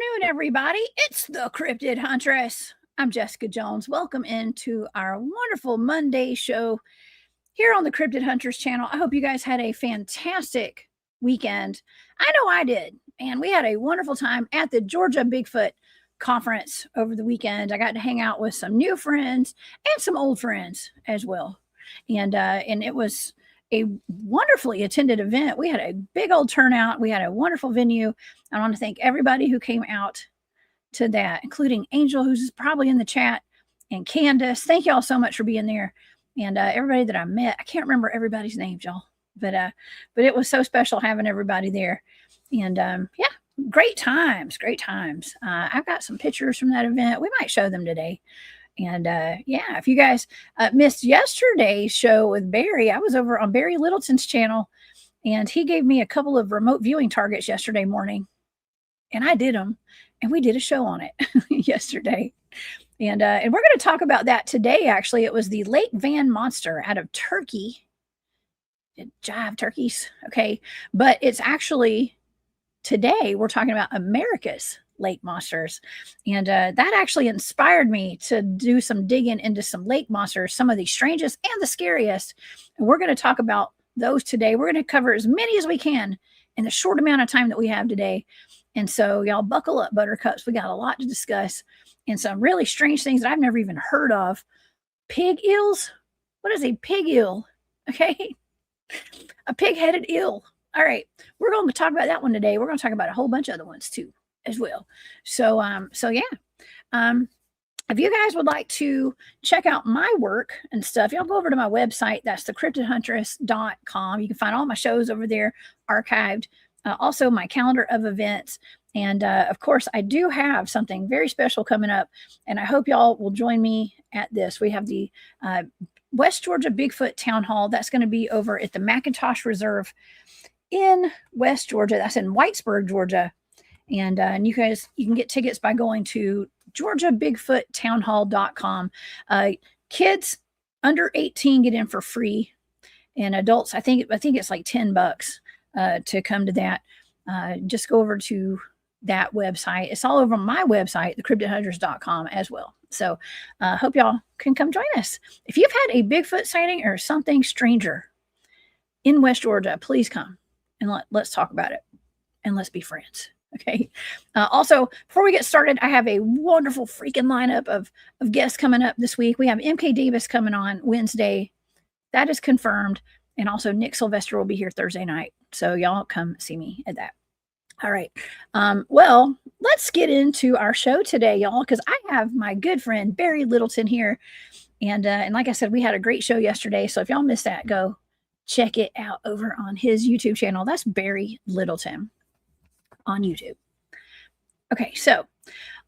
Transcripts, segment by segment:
afternoon, everybody. It's the Cryptid Huntress. I'm Jessica Jones. Welcome into our wonderful Monday show here on the Cryptid Huntress channel. I hope you guys had a fantastic weekend. I know I did. And we had a wonderful time at the Georgia Bigfoot conference over the weekend. I got to hang out with some new friends and some old friends as well. And it was a wonderfully attended event. We had a big old turnout. We had a wonderful venue. I want to thank everybody who came out to that, including Angel, who's probably in the chat, and Candace. Thank y'all so much for being there. And everybody that I met. I can't remember everybody's names, y'all, but it was so special having everybody there. And yeah, great times. I've got some pictures from that event. We might show them today. And yeah, if you guys missed yesterday's show with Barry, I was over on Barry Littleton's channel, and he gave me a couple of remote viewing targets yesterday morning, and I did them, and we did a show on it yesterday. And we're going to talk about that today. Actually, it was the Lake Van Monster out of Turkey. Jive turkeys, okay, but it's actually today we're talking about America's lake monsters. And that actually inspired me to do some digging into some lake monsters, some of the strangest and the scariest. And we're going to talk about those today. We're going to cover as many as we can in the short amount of time that we have today. And so y'all buckle up, buttercups. We got a lot to discuss and some really strange things that I've never even heard of. Pig eels? What is a pig eel? Okay. A pig-headed eel. All right. We're going to talk about that one today. We're going to talk about a whole bunch of other ones too as well. So yeah. If you guys would like to check out my work and stuff, y'all go over to my website. That's thecryptidhuntress.com. You can find all my shows over there archived. Also my calendar of events. And of course, I do have something very special coming up, and I hope y'all will join me at this. We have the West Georgia Bigfoot Town Hall. That's going to be over at the McIntosh Reserve in West Georgia. That's in Whitesburg, Georgia. And you guys, you can get tickets by going to georgiabigfoottownhall.com. Kids under 18 get in for free, and adults, I think it's like $10 to come to that. Just go over to that website. It's all over my website, thecryptidhunters.com as well. So hope y'all can come join us. If you've had a Bigfoot sighting or something stranger in West Georgia, please come and let's talk about it, and let's be friends. Okay. Also, before we get started, I have a wonderful freaking lineup of guests coming up this week. We have MK Davis coming on Wednesday. That is confirmed. And also Nick Sylvester will be here Thursday night. So y'all come see me at that. All right. Well, let's get into our show today, y'all, because I have my good friend Barry Littleton here. And like I said, we had a great show yesterday. So if y'all missed that, go check it out over on his YouTube channel. That's Barry Littleton on YouTube. Okay, so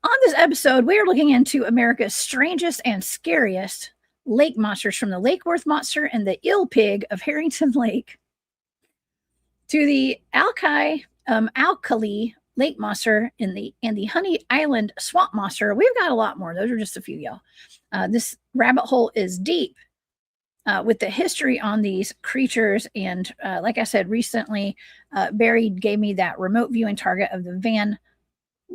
on this episode, we are looking into America's strangest and scariest lake monsters, from the Lake Worth Monster and the Eel Pig of Herrington Lake to the Alkali Lake Monster and the Honey Island Swamp Monster. We've got a lot more. Those are just a few, y'all. This rabbit hole is deep with the history on these creatures. And like I said, recently, Barry gave me that remote viewing target of the Van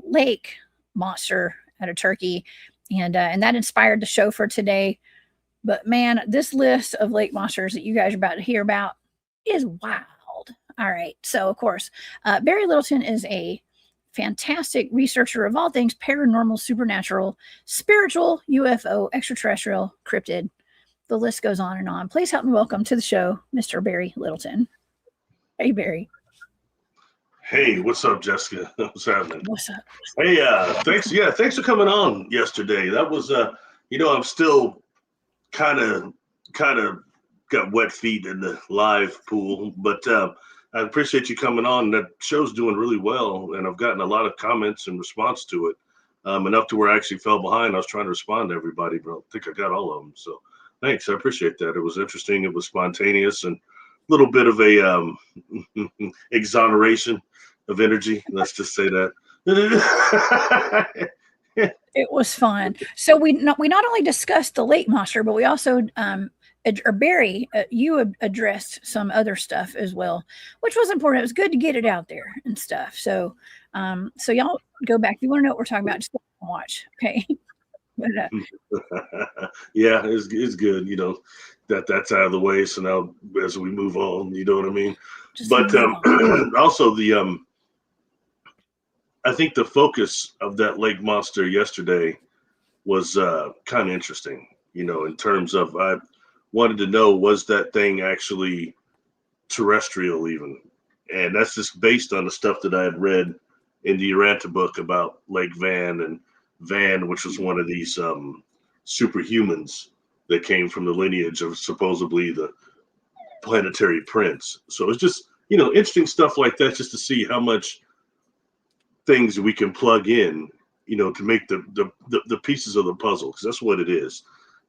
Lake Monster out of Turkey. And that inspired the show for today. But man, this list of lake monsters that you guys are about to hear about is wild. All right. So, of course, Barry Littleton is a fantastic researcher of all things paranormal, supernatural, spiritual, UFO, extraterrestrial, cryptid. The list goes on and on. Please help me welcome to the show, Mr. Barry Littleton. Hey, Barry. Hey, what's up, Jessica? What's happening? What's up? Hey, thanks. Yeah, thanks for coming on yesterday. That was, I'm still kind of got wet feet in the live pool, but I appreciate you coming on. That show's doing really well, and I've gotten a lot of comments in response to it, enough to where I actually fell behind. I was trying to respond to everybody, but I think I got all of them. So thanks. I appreciate that. It was interesting. It was spontaneous and a little bit of a exoneration of energy. Let's just say that. It was fun. So we not only discussed the lake monster, but we also or Barry, you addressed some other stuff as well, which was important. It was good to get it out there and stuff. So, so y'all go back if you want to know what we're talking about. Just watch, okay? But, yeah, it's good. You know, that's out of the way. So now as we move on, you know what I mean. But also I think the focus of that lake monster yesterday was kind of interesting. You know, in terms of I wanted to know, was that thing actually terrestrial even? And that's just based on the stuff that I had read in the Uranta book about Lake Van and Van, which was one of these superhumans that came from the lineage of supposedly the planetary prince. So it's just, you know, interesting stuff like that, just to see how much things we can plug in, you know, to make the pieces of the puzzle, because that's what it is.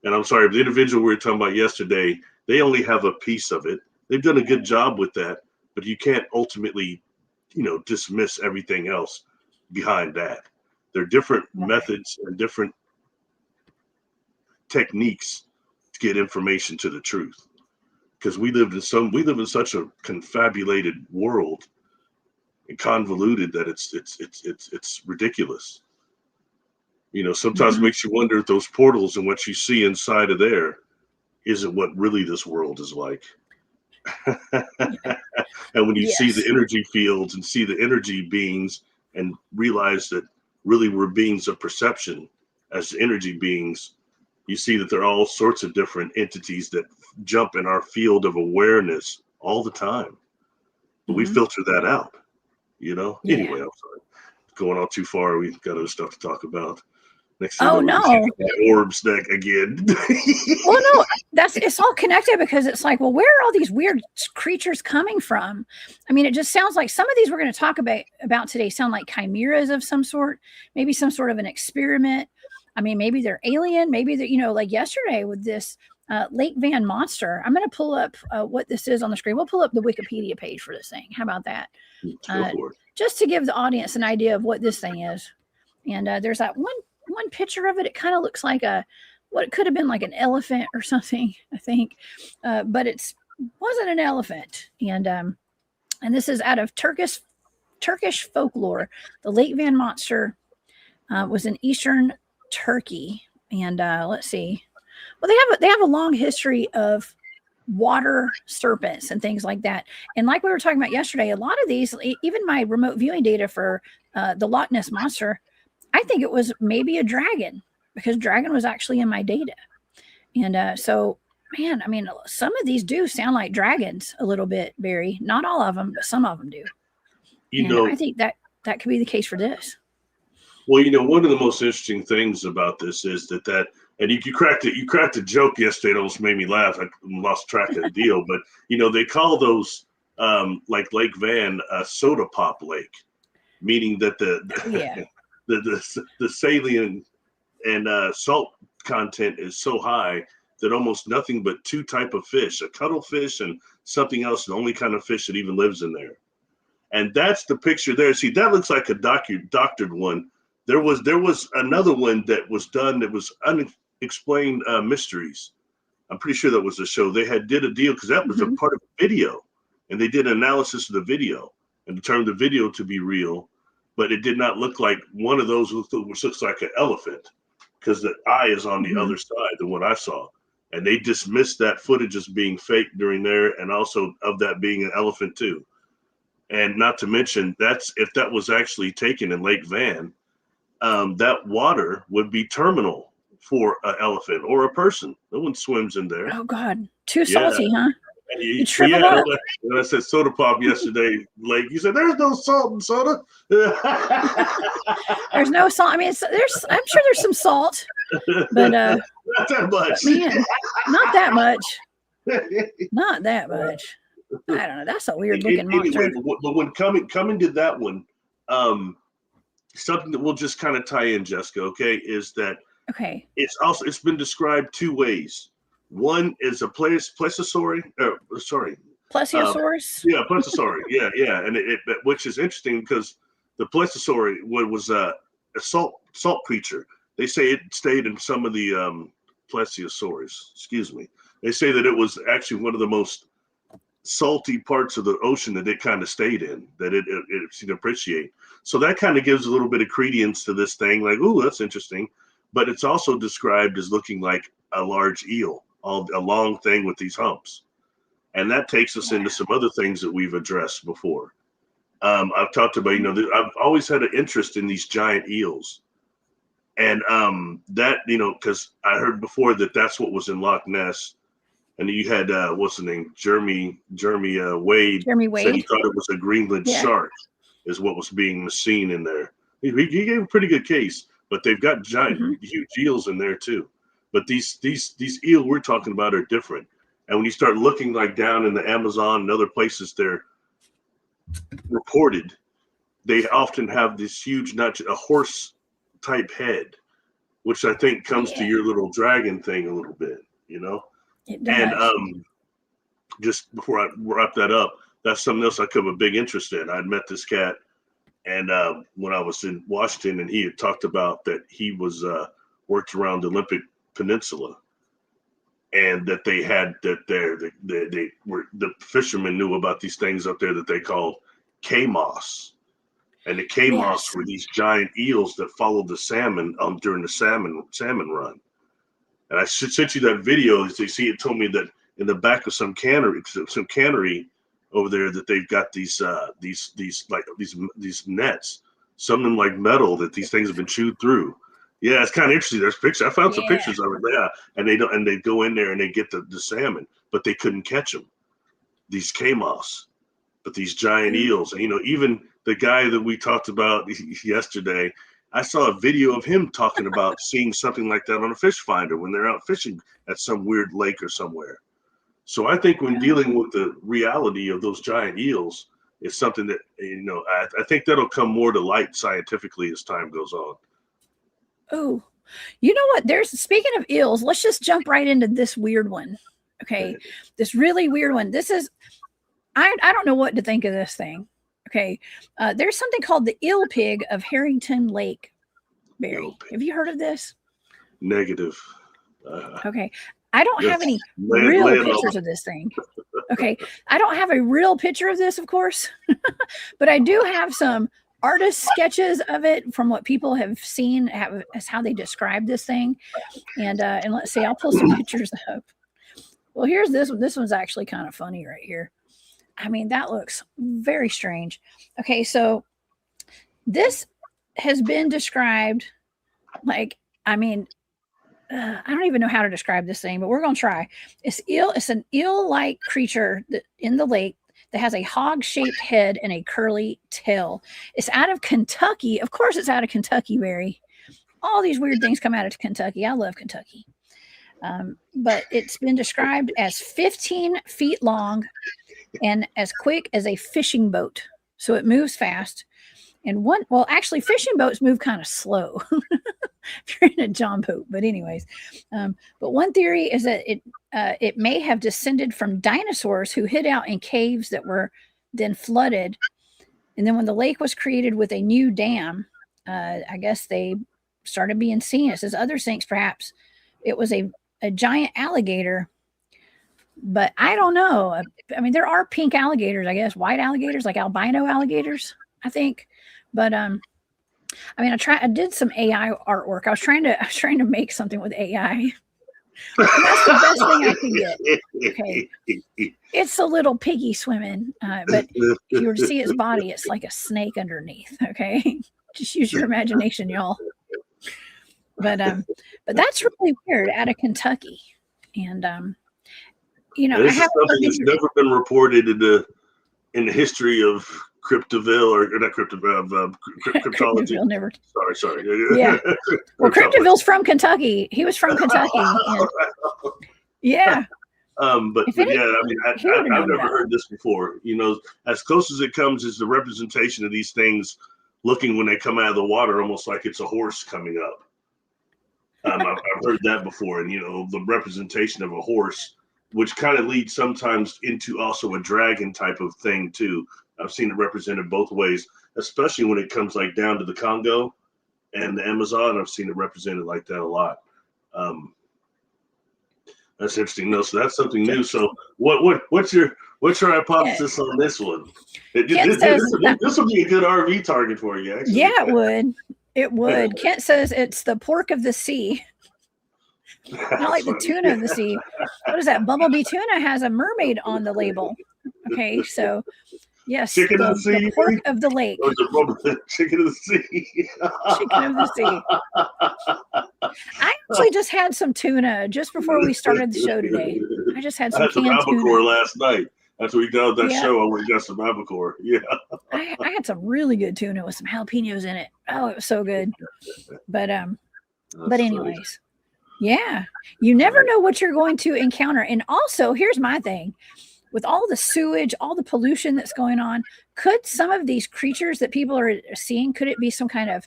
And I'm sorry, the individual we were talking about yesterday, they only have a piece of it. They've done a good job with that, but you can't ultimately, you know, dismiss everything else behind that. There are different methods and different techniques to get information to the truth, because we live in such a confabulated world and convoluted that it's ridiculous. You know, sometimes it makes you wonder if those portals and what you see inside of there isn't what really this world is like. And when you see the energy fields and see the energy beings and realize that really we're beings of perception as energy beings, you see that there are all sorts of different entities that jump in our field of awareness all the time. But we filter that out, you know? Yeah. Anyway, I'm sorry. Going on too far. We've got other stuff to talk about. Next thing orbs deck again. Well, no, it's all connected, because it's like, well, where are all these weird creatures coming from? I mean, it just sounds like some of these we're going to talk about today sound like chimeras of some sort, maybe some sort of an experiment. I mean, maybe they're alien, maybe they're, you know, like yesterday with this Lake Van Monster. I'm going to pull up what this is on the screen. We'll pull up the Wikipedia page for this thing. How about that? Just to give the audience an idea of what this thing is. And there's that one picture of it. It kind of looks like what could have been like an elephant or something, I think, but wasn't an elephant. And this is out of Turkish folklore. The Lake Van Monster was in eastern Turkey, and let's see. Well, they have a long history of water serpents and things like that. And like we were talking about yesterday, a lot of these, even my remote viewing data for the Loch Ness Monster, I think it was maybe a dragon, because dragon was actually in my data. And so, man, I mean, some of these do sound like dragons a little bit, Barry. Not all of them, but some of them do. You know, I think that could be the case for this. Well, you know, one of the most interesting things about this is that and you cracked it. You cracked a joke yesterday that almost made me laugh. I lost track of the deal, but you know, they call those like Lake Van soda pop lake, meaning that the saline and salt content is so high that almost nothing but two type of fish, a cuttlefish and something else, the only kind of fish that even lives in there. And that's the picture there. See, that looks like a doctored one. There was another one that was done that was unexplained mysteries. I'm pretty sure that was a show. They did a deal because that was a part of the video, and they did an analysis of the video and determined the video to be real. But it did not look like one of those, which looks like an elephant, because the eye is on the other side than what I saw. And they dismissed that footage as being fake during there, and also of that being an elephant too. And not to mention, if that was actually taken in Lake Van, that water would be terminal for an elephant or a person. No one swims in there. Oh God, too salty, huh? You shriveled up. When I said soda pop yesterday, Lake, you said there's no salt in soda. There's no salt. I mean, I'm sure there's some salt, but not that much. But man, not that much. Not that much. I don't know. That's a weird looking monster. Anyway, but when coming to that one, something that we'll just kind of tie in, Jessica, okay, is that it's been described two ways. One is a plesiosaur. Plesiosaurus. Yeah, plesiosaur. yeah, and which is interesting because the plesiosaur was a salt creature. They say it stayed in some of the plesiosaurs. Excuse me. They say that it was actually one of the most salty parts of the ocean that it kind of stayed in, that it seemed to appreciate. So that kind of gives a little bit of credence to this thing, like, oh, that's interesting. But it's also described as looking like a large eel, a long thing with these humps. And that takes us into some other things that we've addressed before. I've talked about, I've always had an interest in these giant eels. And that, because I heard before that that's what was in Loch Ness. And you had, what's the name? Jeremy Wade. Jeremy Wade said he thought it was a Greenland shark is what was being seen in there. He gave a pretty good case, but they've got giant, huge eels in there too. But these eel we're talking about are different. And when you start looking like down in the Amazon and other places they're reported, they often have this huge, not a horse type head, which I think comes to your little dragon thing a little bit, It does. And just before I wrap that up, that's something else I took a big interest in. I'd met this cat, and when I was in Washington, and he had talked about that he was worked around the Olympic Peninsula, and that they had that there, they were, the fishermen knew about these things up there that they called K-moss. And the K-moss were these giant eels that followed the salmon during the salmon run. And I sent you that video. As they see, it told me that in the back of some cannery over there, that they've got these nets, some of them like metal, that these things have been chewed through. Yeah, it's kind of interesting. There's pictures. I found some pictures of it. Yeah, and they go in there and they get the salmon, but they couldn't catch them. These K-moss, but these giant eels. And, even the guy that we talked about yesterday, I saw a video of him talking about seeing something like that on a fish finder when they're out fishing at some weird lake or somewhere. So I think when dealing with the reality of those giant eels, it's something that, I think that'll come more to light scientifically as time goes on. Oh, you know what? Speaking of eels, let's just jump right into this weird one. Okay. This really weird one. This is, I don't know what to think of this thing. Okay. There's something called the eel pig of Herrington Lake. Barry, have you heard of this? Negative. Okay. I don't have any real pictures of this thing. Okay. I don't have a real picture of this, of course, but I do have some artist sketches of it from what people have seen as how they describe this thing. And let's see, I'll pull some pictures up. Well, here's this one. This one's actually kind of funny right here. I mean, that looks very strange. Okay, so this has been described like, I don't even know how to describe this thing, but we're going to try. It's an eel-like creature in the lake that has a hog-shaped head and a curly tail. It's out of Kentucky. Of course, it's out of Kentucky, Barry. All these weird things come out of Kentucky. I love Kentucky. But it's been described as 15 feet long and as quick as a fishing boat. So it moves fast. And actually, fishing boats move kind of slow if you're in a John boat. But anyways, but one theory is that it may have descended from dinosaurs who hid out in caves that were then flooded. And then when the lake was created with a new dam, I guess they started being seen. It says others think perhaps it was a giant alligator. But I don't know. I mean, there are pink alligators, I guess, white alligators, like albino alligators, I think. But I did some AI artwork. I was trying to make something with AI. And that's the best thing I could get. Okay. It's a little piggy swimming, but if you were to see its body, it's like a snake underneath. Okay. Just use your imagination, y'all. But that's really weird, out of Kentucky. And this is something that's never been reported in the history of Cryptoville, or not Cryptoville, cryptology. Never. Sorry. Yeah. Well, Cryptoville's from Kentucky. He was from Kentucky. And, yeah. I've never heard this before. As close as it comes is the representation of these things looking when they come out of the water, almost like it's a horse coming up. I've heard that before, and the representation of a horse, which kind of leads sometimes into also a dragon type of thing too. I've seen it represented both ways, especially when it comes like down to the Congo and the Amazon. I've seen it represented like that a lot. That's interesting. No, so that's something new. So what's your hypothesis on this one? Kent says This will be a good RV target for you, actually. Yeah, it would. It would. Kent says it's the pork of the sea. Not like the tuna of the sea. What is that? Bumblebee tuna has a mermaid on the label. Okay, so yes, Chicken of the sea, the pork of the lake. Or the chicken of the sea. Chicken of the sea. I actually just had some tuna just before we started the show today. I just had some canned albacore tuna last night. That's what we did that show. I went and got some albacore. Yeah. I had some really good tuna with some jalapenos in it. Oh, it was so good. But anyways, yeah, you never know what you're going to encounter. And also, here's my thing. With all the sewage, all the pollution that's going on, could some of these creatures that people are seeing, could it be some kind of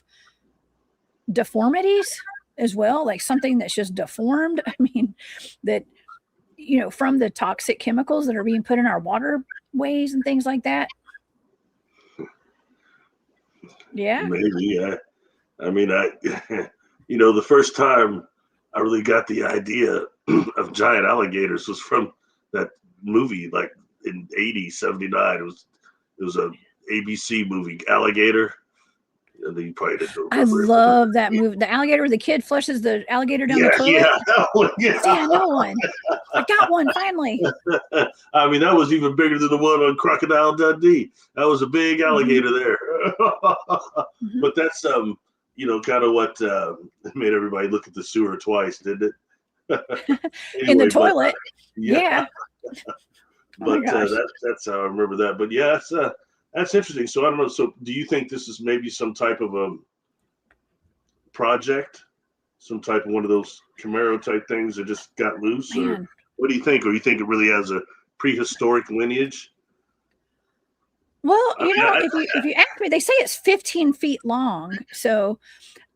deformities as well? Like something that's just deformed? I mean, that, from the toxic chemicals that are being put in our waterways and things like that. Yeah. Maybe, yeah. I mean, the first time I really got the idea of giant alligators was from that movie, like in 79. It was a ABC movie, Alligator. And you probably didn't remember. I love that movie. The alligator where the kid flushes the alligator down the toilet. Yeah, that one. Yeah, I know one. I got one finally. I mean, that was even bigger than the one on Crocodile Dundee. That was a big alligator there. But that's kind of what made everybody look at the sewer twice, didn't it? Anyway, in the toilet. Yeah. But that's how I remember that. But yeah, that's interesting. So I don't know. So do you think this is maybe some type of a project, some type of one of those Camaro type things that just got loose? Man. Or what do you think? Or you think it really has a prehistoric lineage? Well, if you ask me, they say it's 15 feet long. So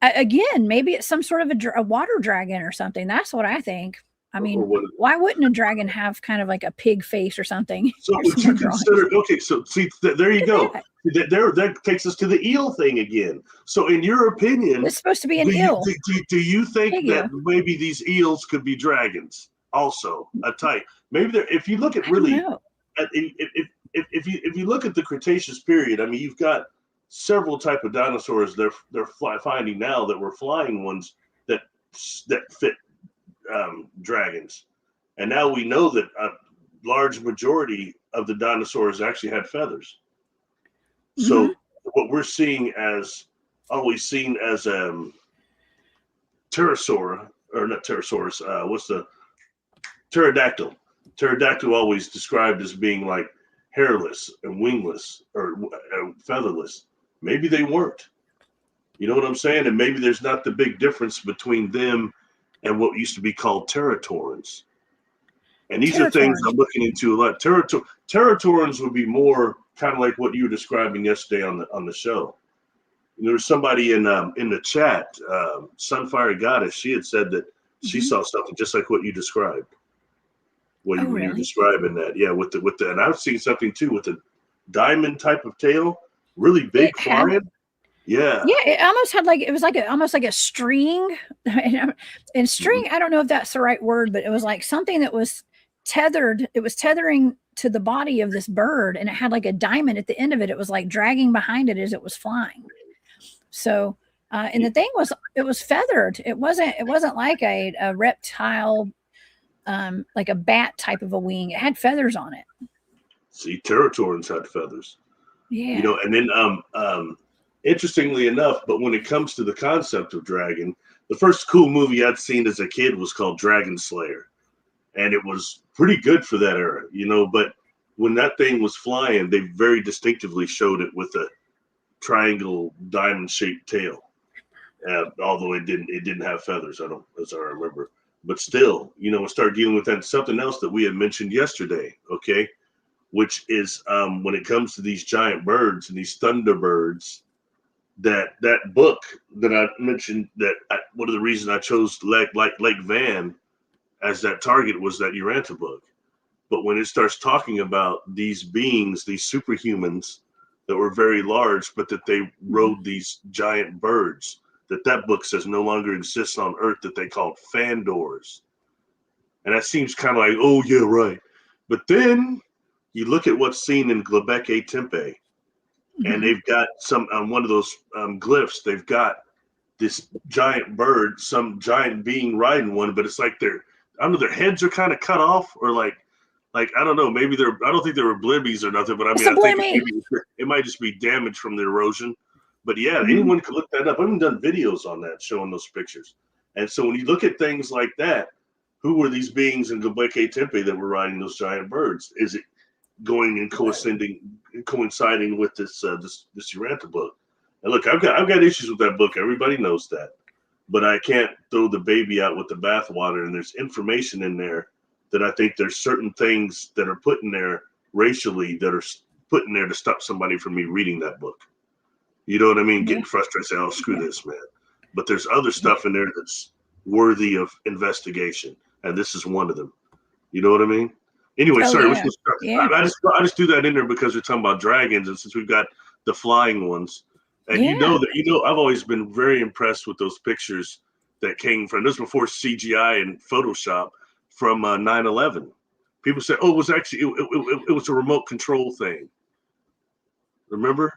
again, maybe it's some sort of a water dragon or something. That's what I think. I mean, why wouldn't a dragon have kind of like a pig face or something? So would you consider, okay, so see, there you go. That takes us to the eel thing again. So in your opinion, it's supposed to be an eel. Do you think that maybe these eels could be dragons also, a type? Maybe if you look at really, if you look at the Cretaceous period, I mean, you've got several type of dinosaurs they're finding now that were flying ones that fit dragons, and now we know that a large majority of the dinosaurs actually had feathers. So what we're seeing as always seen as pterosaur, or not pterosaurs, what's the pterodactyl? Pterodactyl always described as being like hairless and wingless or featherless. Maybe they weren't. You know what I'm saying? And maybe there's not the big difference between them and what used to be called teratorans. And these are things I'm looking into a lot. Teratorans would be more kind of like what you were describing yesterday on the show. There was somebody in the chat, Sunfire Goddess. She had said that she saw something just like what you described. When you were describing that, yeah, with the, and I've seen something too with a diamond type of tail, really big flying. Yeah, it almost had almost like a string, and string. I don't know if that's the right word, but it was like something that was tethered. It was tethering to the body of this bird, and it had like a diamond at the end of it. It was like dragging behind it as it was flying. So, and the thing was, it was feathered. It wasn't like a reptile, like a bat type of a wing. It had feathers on it. See, Teratorans had feathers. Yeah, and then interestingly enough, but when it comes to the concept of dragon, the first cool movie I'd seen as a kid was called Dragon Slayer. And it was pretty good for that era, but when that thing was flying, they very distinctively showed it with a triangle diamond shaped tail. Although it didn't have feathers, as I remember. But still, start dealing with that. Something else that we had mentioned yesterday, okay, which is when it comes to these giant birds and these thunderbirds, that book that I mentioned, one of the reasons I chose Lake Van as that target was that Uranta book. But when it starts talking about these beings, these superhumans that were very large, but that they rode these giant birds, that book says no longer exists on Earth, that they called Fandors. And that seems kind of like, oh, yeah, right. But then you look at what's seen in Göbekli Tepe, and they've got some on one of those glyphs, they've got this giant bird, some giant being riding one, but it's like I don't know, their heads are kind of cut off, or like I don't know, maybe I don't think they were blibbies or nothing, but I mean, I think maybe it might just be damage from the erosion. But yeah, anyone can look that up. I've even done videos on that showing those pictures. And so when you look at things like that, who were these beings in Göbekli Tepe that were riding those giant birds? Is it going and coinciding with this Uranta book? And look, I've got issues with that book. Everybody knows that, but I can't throw the baby out with the bathwater. And there's information in there that I think there's certain things that are put in there racially that are put in there to stop somebody from me reading that book. You know what I mean? Getting frustrated, saying, "Oh, screw this, man." But there's other stuff in there that's worthy of investigation, and this is one of them. You know what I mean? Anyway, sorry. I just do that in there because we're talking about dragons, and since we've got the flying ones, and you know, I've always been very impressed with those pictures that came from this before CGI and Photoshop from 9/11. People say, "Oh, it was actually it was a remote control thing." Remember?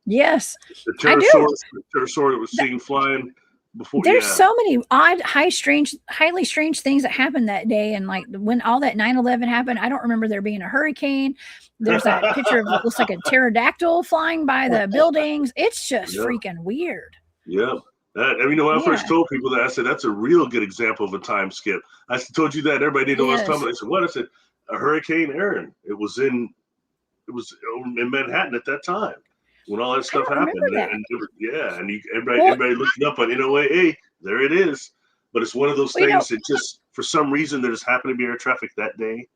Yes, the pterosaur that was seen flying before. There's so many odd, highly strange things that happened that day. And like when all that 9/11 happened, I don't remember there being a hurricane. There's that picture of what looks like a pterodactyl flying by the buildings. It's just freaking weird. Yeah. When I first told people that, I said, that's a real good example of a time skip. I told you that. Everybody didn't know what I was talking about. They said, what? I said, a Hurricane Aaron. It was in Manhattan at that time when all that stuff happened. Everybody looked it up on NOAA. Hey, there it is. But it's one of those things that just, for some reason, there just happened to be air traffic that day.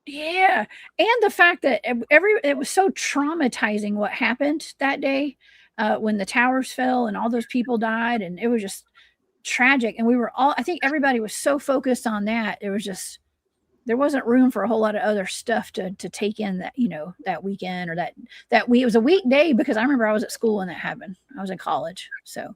Yeah. And the fact that it was so traumatizing what happened that day when the towers fell and all those people died. And it was just tragic. And I think everybody was so focused on that. It was just, there wasn't room for a whole lot of other stuff to take in that, that weekend or that week. It was a weekday because I remember I was at school when that happened. I was in college. So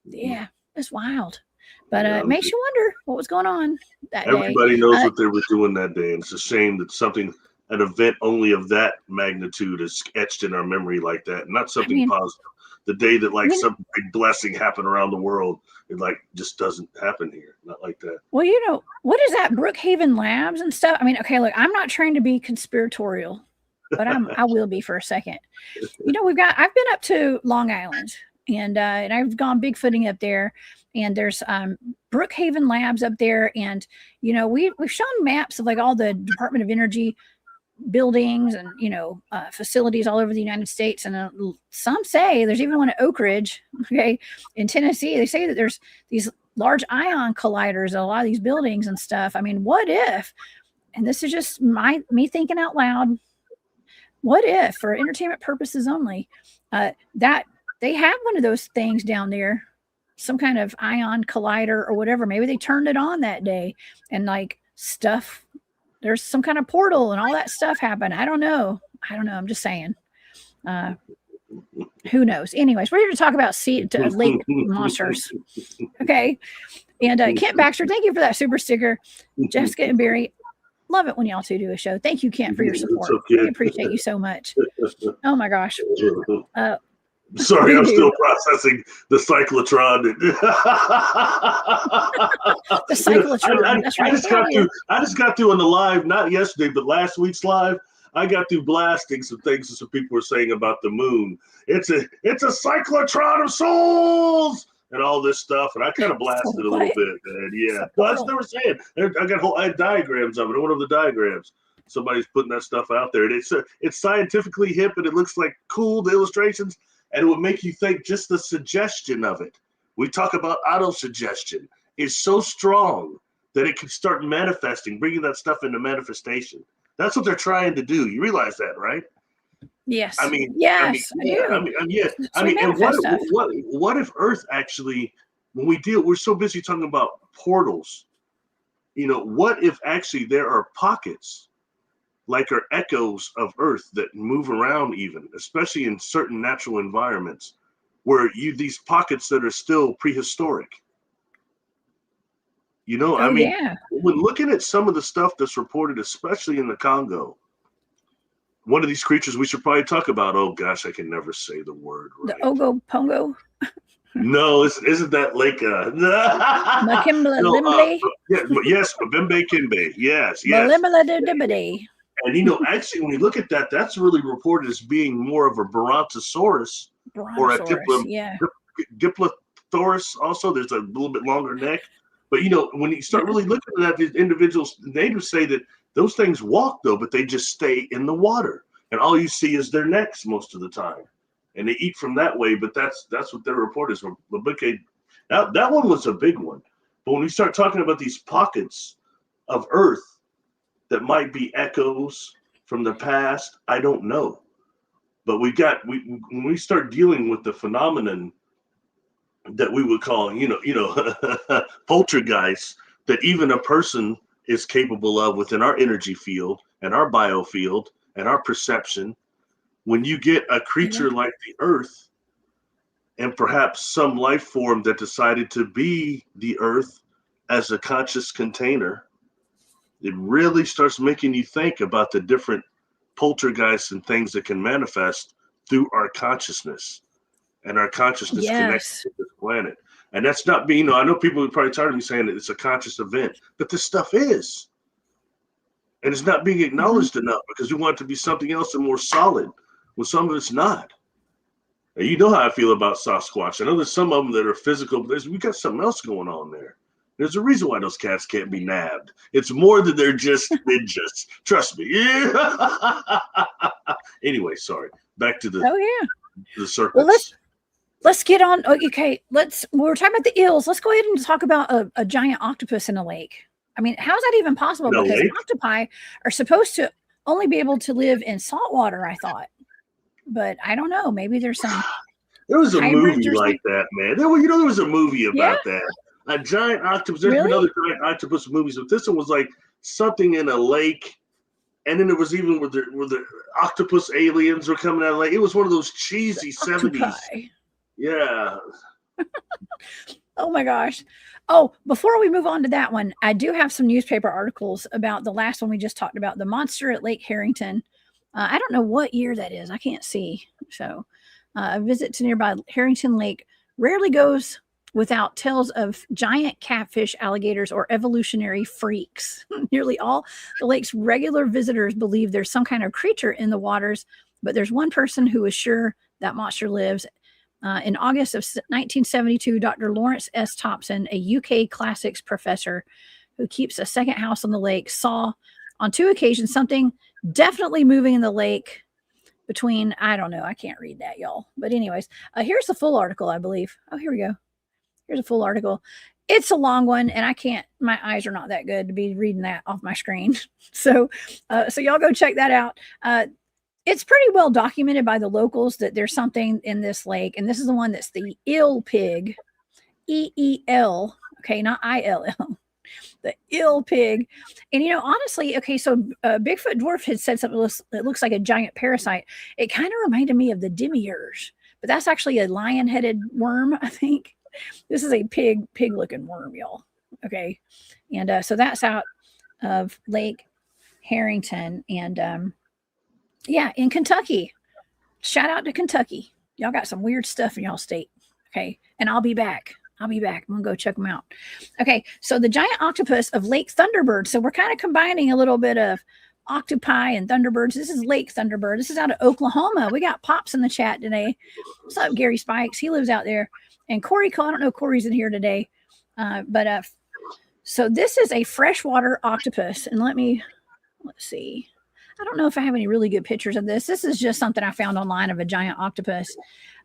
yeah, it's wild. But it makes you wonder what was going on that day. Everybody knows what they were doing that day. And it's a shame that an event only of that magnitude is etched in our memory like that. Not something positive. The day that some big blessing happened around the world, it just doesn't happen here. Not like that. Well, what is that? Brookhaven Labs and stuff. I mean, okay, look, I'm not trying to be conspiratorial, but I will be for a second. I've been up to Long Island and I've gone Bigfooting up there, and there's Brookhaven Labs up there, and we've shown maps of all the Department of Energy buildings and facilities all over the United States, and some say there's even one at Oak Ridge, in Tennessee. They say that there's these large ion colliders at a lot of these buildings and stuff. I mean, what if, and this is just me thinking out loud, what if, for entertainment purposes only, that they have one of those things down there, some kind of ion collider or whatever. Maybe they turned it on that day and stuff, there's some kind of portal and all that stuff happened. I don't know. I'm just saying. Who knows? Anyways, we're here to talk about lake monsters. Okay. And Kent Baxter, thank you for that super sticker. Jessica and Barry, love it when y'all two do a show. Thank you, Kent, for your support. We appreciate you so much. Oh my gosh. Sorry, I'm still processing the cyclotron. The cyclotron. That's right. I just got through on the live, not yesterday, but last week's live. I got through blasting some things that some people were saying about the moon. It's a cyclotron of souls and all this stuff, and I kind of blasted a little bit. And yeah, that's what they were saying. I had diagrams of it. I went over the diagrams. Somebody's putting that stuff out there, and it's scientifically hip, and it looks cool, the illustrations. And it would make you think just the suggestion of it. We talk about auto-suggestion is so strong that it can start manifesting, bringing that stuff into manifestation. That's what they're trying to do. You realize that, right? Yes. Yes, I do. And what if Earth actually, when we're so busy talking about portals, what if actually there are pockets are echoes of Earth that move around, even, especially in certain natural environments, where these pockets that are still prehistoric. I mean, yeah. when looking at some of the stuff that's reported, especially in the Congo, one of these creatures we should probably talk about. Oh gosh, I can never say the word The right. Ogo Pongo. No, isn't that like Makimbla no, Limble. yes, Mbembe Kimbe. Yes. Malimbla Dibbity. And actually, when you look at that, that's really reported as being more of a Brontosaurus or a Brontosaurus. Yeah. Diplothosaurus. Also, there's a little bit longer neck. But when you start Yeah. really looking at that, these individuals, natives say that those things walk though, but they just stay in the water, and all you see is their necks most of the time, and they eat from that way. But that's what their report is. That one was a big one. But when we start talking about these pockets of Earth that might be echoes from the past, I don't know. But when we start dealing with the phenomenon that we would call, poltergeist, that even a person is capable of within our energy field and our biofield and our perception. When you get a creature like the Earth and perhaps some life form that decided to be the Earth as a conscious container, it really starts making you think about the different poltergeists and things that can manifest through our consciousness and our consciousness connected to this planet. And that's not being, I know people are probably tired of me saying that it's a conscious event, but this stuff is. And it's not being acknowledged enough because we want it to be something else and more solid when some of it's not. And you know how I feel about Sasquatch. I know there's some of them that are physical, but we got something else going on there. There's a reason why those cats can't be nabbed. It's more than they're just ninjas. Trust me. Yeah. Anyway, sorry. Back to the serpents. Well, let's get on. Okay, we're talking about the eels. Let's go ahead and talk about a giant octopus in a lake. I mean, how is that even possible? Because octopi are supposed to only be able to live in salt water, I thought. But I don't know. Maybe there's some. There was a movie like that, man. There was a movie about that. A giant octopus. There's been other giant octopus movies, but this one was like something in a lake. And then there was even where the octopus aliens were coming out of the lake. It was one of those cheesy 70s. Yeah. Oh my gosh. Oh, before we move on to that one, I do have some newspaper articles about the last one we just talked about, the monster at Lake Harrington. I don't know what year that is. I can't see. So a visit to nearby Herrington Lake rarely goes without tales of giant catfish, alligators, or evolutionary freaks. Nearly all the lake's regular visitors believe there's some kind of creature in the waters, but there's one person who is sure that monster lives. In August of 1972, Dr. Lawrence S. Thompson, a UK classics professor who keeps a second house on the lake, saw on 2 occasions something definitely moving in the lake between, I don't know, I can't read that, y'all. But anyways, here's the full article, I believe. Oh, here we go. Here's a full article. It's a long one, and my eyes are not that good to be reading that off my screen. So y'all go check that out. It's pretty well documented by the locals that there's something in this lake, and this is the one that's the eel pig, EEL, okay, not ILL, the eel pig. And honestly, okay, so Bigfoot Dwarf had said something that looks like a giant parasite. It kind of reminded me of the demiurge, but that's actually a lion-headed worm, I think. This is a pig-looking worm, y'all. Okay, and so that's out of Lake Harrington, and in Kentucky. Shout out to Kentucky. Y'all got some weird stuff in y'all state. Okay, and I'll be back. I'm gonna go check them out. Okay, so the giant octopus of Lake Thunderbird. So we're kind of combining a little bit of octopi and thunderbirds. This is Lake Thunderbird. This is out of Oklahoma. We got Pops in the chat today. What's up, Gary Spikes? He lives out there. And Corey, I don't know, Corey's in here today. So this is a freshwater octopus. And let's see. I don't know if I have any really good pictures of this. This is just something I found online of a giant octopus.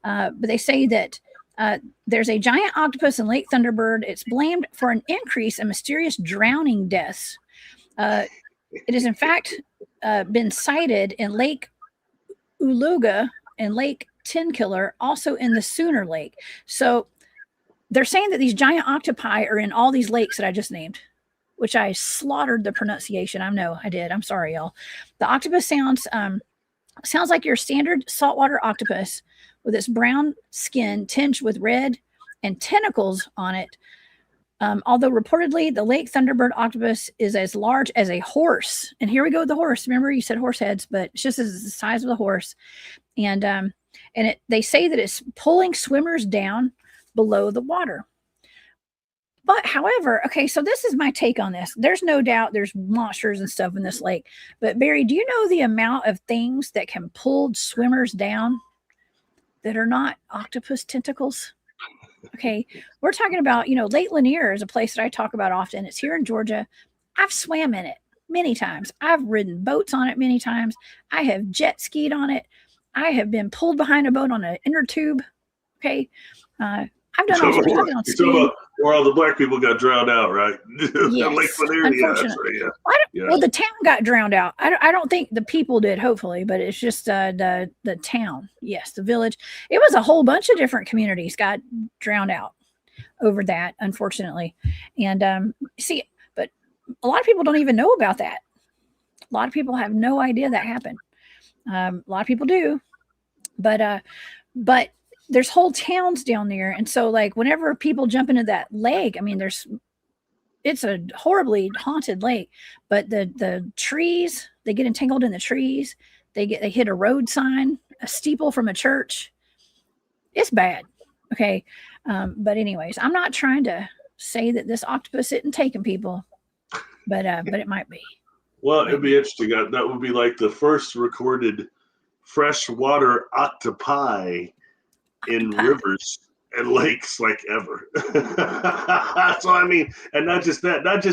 But they say that there's a giant octopus in Lake Thunderbird. It's blamed for an increase in mysterious drowning deaths. It has, in fact, been sighted in Lake Uluga and Lake Tenkiller, also in the Sooner Lake. So they're saying that these giant octopi are in all these lakes that I just named, which I slaughtered the pronunciation. I know I did. I'm sorry, y'all. The octopus sounds like your standard saltwater octopus with its brown skin tinged with red and tentacles on it. Although reportedly the lake thunderbird octopus is as large as a horse. And here we go with the horse. Remember you said horse heads, but it's just as the size of the horse. And they say that it's pulling swimmers down below the water. But however, okay, so this is my take on this. There's no doubt there's monsters and stuff in this lake. But Barry, do you know the amount of things that can pull swimmers down that are not octopus tentacles? Okay, we're talking about, Lake Lanier is a place that I talk about often. It's here in Georgia. I've swam in it many times. I've ridden boats on it many times. I have jet skied on it. I have been pulled behind a boat on an inner tube. Okay, I've done all sorts. I've been on skiing. Where all the black people got drowned out, right? Yes, Lake Lanier, unfortunately. Well, the town got drowned out. I don't think the people did, hopefully, but it's just the town. Yes, the village. It was a whole bunch of different communities got drowned out over that, unfortunately. And see, but a lot of people don't even know about that. A lot of people have no idea that happened. A lot of people do, but there's whole towns down there. And so like whenever people jump into that lake, I mean, it's a horribly haunted lake, but the trees, they get entangled in the trees. They hit a road sign, a steeple from a church. It's bad. Okay. But anyways, I'm not trying to say that this octopus isn't taking people, but it might be. Well, it'd be interesting. That would be like the first recorded freshwater octopi in rivers and lakes like ever. So I mean, and not just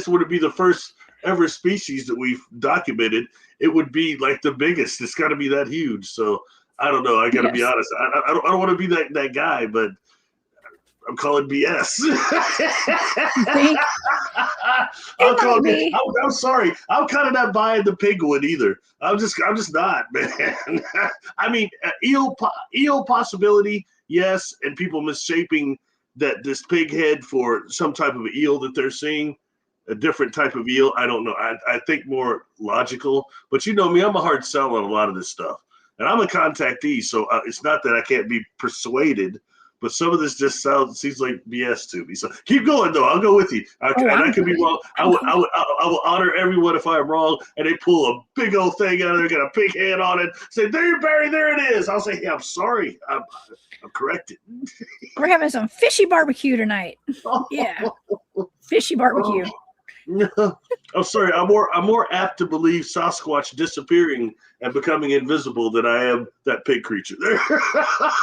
would it be the first ever species that we've documented, it would be like the biggest. It's got to be that huge. So I don't know. I got to be honest. I don't want to be that guy, but I'm calling BS. I'm sorry. I'm kind of not buying the penguin either. I'm just not, man. I mean, eel possibility, yes, and people misshaping this pig head for some type of eel that they're seeing, a different type of eel. I don't know. I think more logical, but you know me, I'm a hard sell on a lot of this stuff, and I'm a contactee, so it's not that I can't be persuaded. But some of this just seems like BS to me. So keep going, though. I'll go with you. I could be wrong. I will honor everyone if I'm wrong. And they pull a big old thing out of there, got a big hand on it. Say, there, Barry, there it is. I'll say, hey, I'm sorry. I'm corrected. We're having some fishy barbecue tonight. Yeah, fishy barbecue. I'm sorry. I'm more apt to believe Sasquatch disappearing and becoming invisible than I am that pig creature there.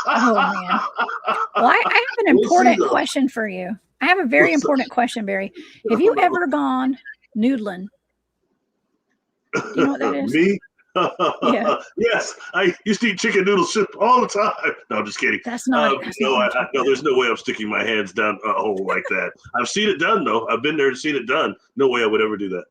Oh man. Well, I have an important question for you. I have a very important question, Barry. Have you ever gone noodling? Do you know what that is? Me? Yeah. Yes, I used to eat chicken noodle soup all the time. No, I'm just kidding. That's not. No, there's no way I'm sticking my hands down a hole like that. I've seen it done, though. I've been there and seen it done. No way I would ever do that.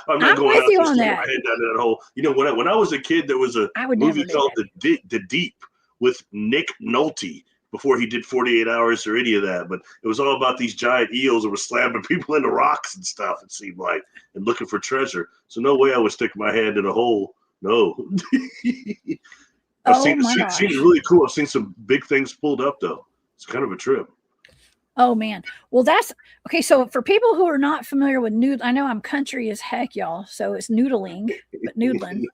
I'm not going out to stick my head down in that hole. You know, when I was a kid, there was a movie called The Deep with Nick Nolte before he did 48 Hours or any of that. But it was all about these giant eels that were slamming people into rocks and stuff, it seemed like, and looking for treasure. So no way I would stick my hand in a hole. No. I've seen it really cool. I've seen some big things pulled up, though. It's kind of a trip. Oh man. Well, that's okay. So for people who are not familiar with noodle, I know I'm country as heck, y'all. So it's noodling, but noodling.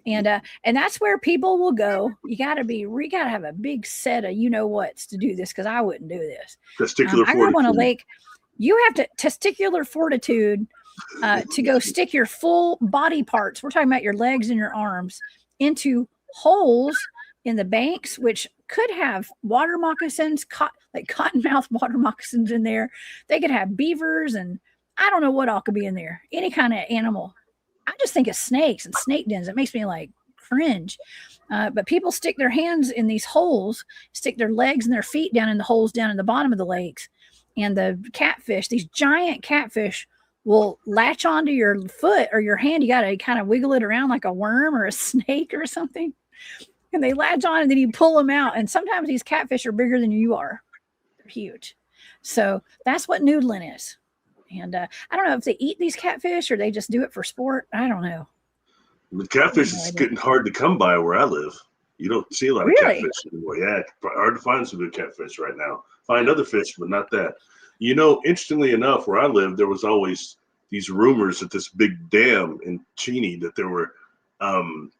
And that's where people will go. We gotta have a big set of whats to do this, because I wouldn't do this. Testicular fortitude. I grew up on a lake. You have testicular fortitude to go stick your full body parts. We're talking about your legs and your arms into holes in the banks, which could have water moccasins, like cottonmouth water moccasins in there. They could have beavers, and I don't know what all could be in there. Any kind of animal. I just think of snakes and snake dens. It makes me like cringe. But people stick their hands in these holes, stick their legs and their feet down in the holes down in the bottom of the lakes. And the catfish, these giant catfish, will latch onto your foot or your hand. You got to kind of wiggle it around like a worm or a snake or something. And they latch on, and then you pull them out. And sometimes these catfish are bigger than you are. They're huge. So that's what noodling is. And I don't know if they eat these catfish or they just do it for sport. I don't know. The catfish is getting hard to come by where I live. You don't see a lot of catfish anymore. Yeah, it's hard to find some good catfish right now. Find other fish, but not that. Interestingly enough, where I lived, there was always these rumors at this big dam in Cheney that there were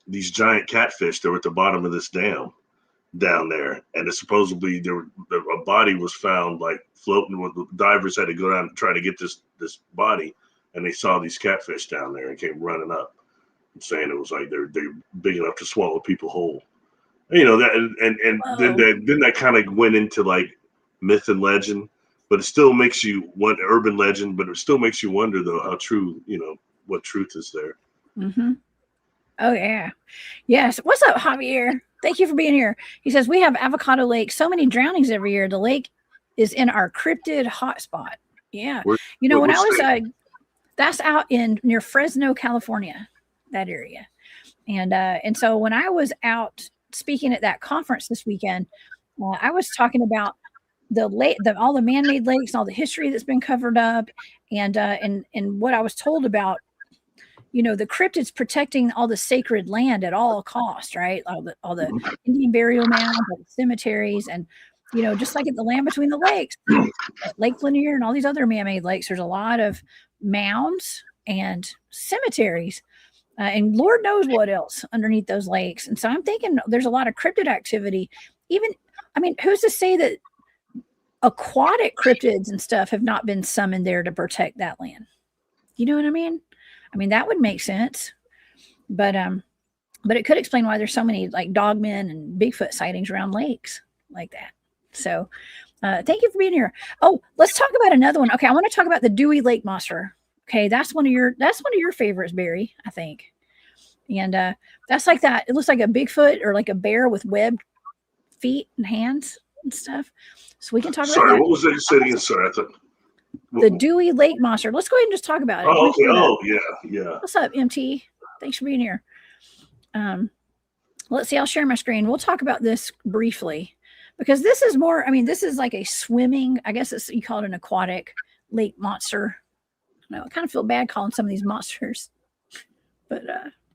these giant catfish that were at the bottom of this dam down there, and supposedly a body was found like floating. With the divers had to go down and try to get this body, and they saw these catfish down there and came running up and saying it was like they're big enough to swallow people whole. That and then that kind of went into like myth and legend, but it still makes you want urban legend, but it still makes you wonder though how true, what truth is there. Mm-hmm. Oh yeah. Yes. What's up, Javier? Thank you for being here. He says, we have Avocado Lake, so many drownings every year. The lake is in our cryptid hotspot. Yeah. When I was, that's out near Fresno, California, that area. And so when I was out speaking at that conference this weekend, I was talking about the lake, all the man-made lakes, all the history that's been covered up, and what I was told about, the cryptids protecting all the sacred land at all costs, right? All the Indian burial mounds, all the cemeteries, and just like at the land between the lakes, at Lake Lanier and all these other man-made lakes, there's a lot of mounds and cemeteries, and Lord knows what else underneath those lakes. And so I'm thinking there's a lot of cryptid activity. Who's to say that aquatic cryptids and stuff have not been summoned there to protect that land? You know what I mean? That would make sense, but it could explain why there's so many like dogmen and Bigfoot sightings around lakes like that. So, thank you for being here. Oh, let's talk about another one. Okay, I want to talk about the Dewey Lake Monster. Okay, that's one of your favorites, Barry, I think. And that's like that. It looks like a Bigfoot or like a bear with webbed feet and hands and stuff. So we can talk about that. What was that you said again? Sorry, I thought. The Dewey Lake Monster. Let's go ahead and just talk about it. Oh, okay. Oh, yeah. What's up, MT? Thanks for being here. Let's see. I'll share my screen. We'll talk about this briefly because this is more, this is like a swimming, I guess you call it an aquatic lake monster. I kind of feel bad calling some of these monsters, but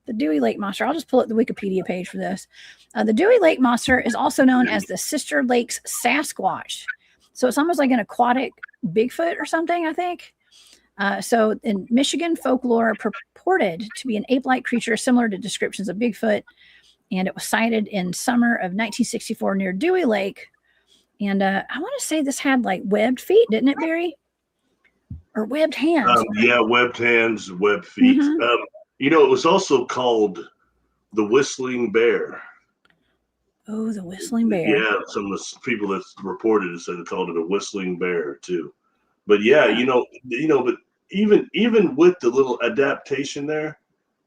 the Dewey Lake Monster, I'll just pull up the Wikipedia page for this. The Dewey Lake Monster is also known as the Sister Lakes Sasquatch. So it's almost like an aquatic Bigfoot or something, I think. So in Michigan, folklore purported to be an ape-like creature similar to descriptions of Bigfoot. And it was sighted in summer of 1964 near Dewey Lake. And I want to say this had like webbed feet, didn't it, Barry? Or webbed hands. Webbed hands, webbed feet. Mm-hmm. It was also called the Whistling Bear. Oh, the Whistling Bear. Yeah, some of the people that reported it said they called it a Whistling Bear too. But yeah, but even with the little adaptation there,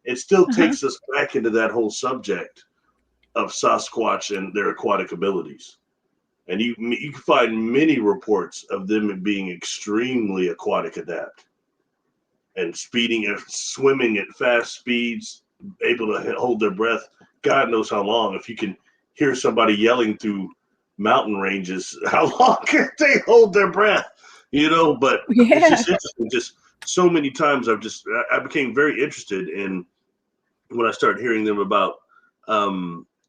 it still takes us back into that whole subject of Sasquatch and their aquatic abilities. And you can find many reports of them being extremely aquatic adept and swimming at fast speeds, able to hold their breath. God knows how long. If you can hear somebody yelling through mountain ranges, how long can they hold their breath? But it's just interesting. Just so many times I became very interested in when I started hearing them about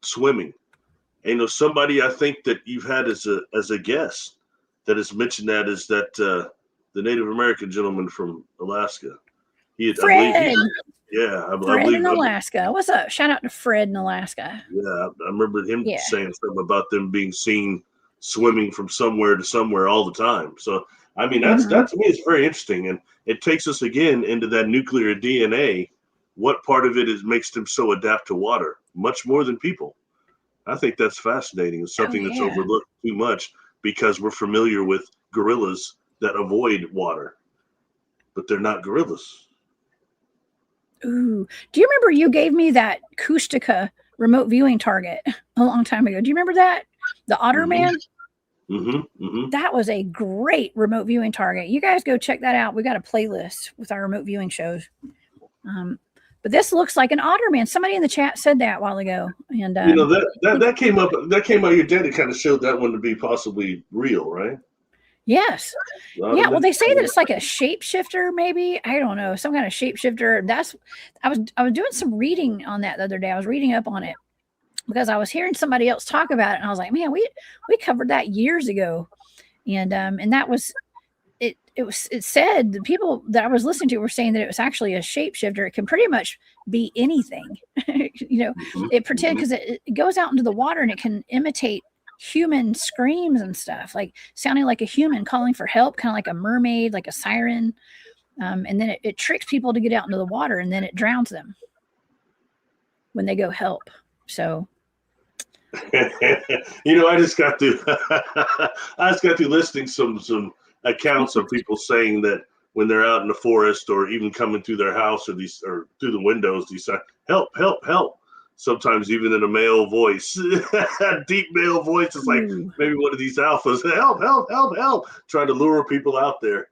swimming. And somebody I think that you've had as a guest that has mentioned that is that the Native American gentleman from Alaska. Fred. I Fred believe in Alaska. What's up? Shout out to Fred in Alaska. Yeah, I remember him saying something about them being seen swimming from somewhere to somewhere all the time. So that to me is very interesting, and it takes us again into that nuclear DNA. What part of it makes them so adapt to water, much more than people? I think that's fascinating. It's something that's overlooked too much because we're familiar with gorillas that avoid water, but they're not gorillas. Ooh, do you remember you gave me that Kustica remote viewing target a long time ago? Do you remember that? The Otter Man? That was a great remote viewing target. You guys go check that out. We got a playlist with our remote viewing shows. But this looks like an otter man. Somebody in the chat said that a while ago. And that came up. That came out. Your daddy kind of showed that one to be possibly real, right? Yes. Yeah. Well, they say that it's like a shapeshifter, maybe. I don't know, some kind of shapeshifter. I was doing some reading on that the other day. I was reading up on it because I was hearing somebody else talk about it, and I was like, man, we covered that years ago, and that was it said the people that I was listening to were saying that it was actually a shapeshifter. It can pretty much be anything. It pretend because it goes out into the water and it can imitate human screams and stuff, like sounding like a human calling for help, kind of like a mermaid, like a siren. And then it tricks people to get out into the water, and then it drowns them when they go help. So I just got to listing some accounts of people saying that when they're out in the forest or even coming through their house or through the windows, these help, help, help. Sometimes even in a male voice, deep male voice is like maybe one of these alphas. Help, help, help, help, trying to lure people out there.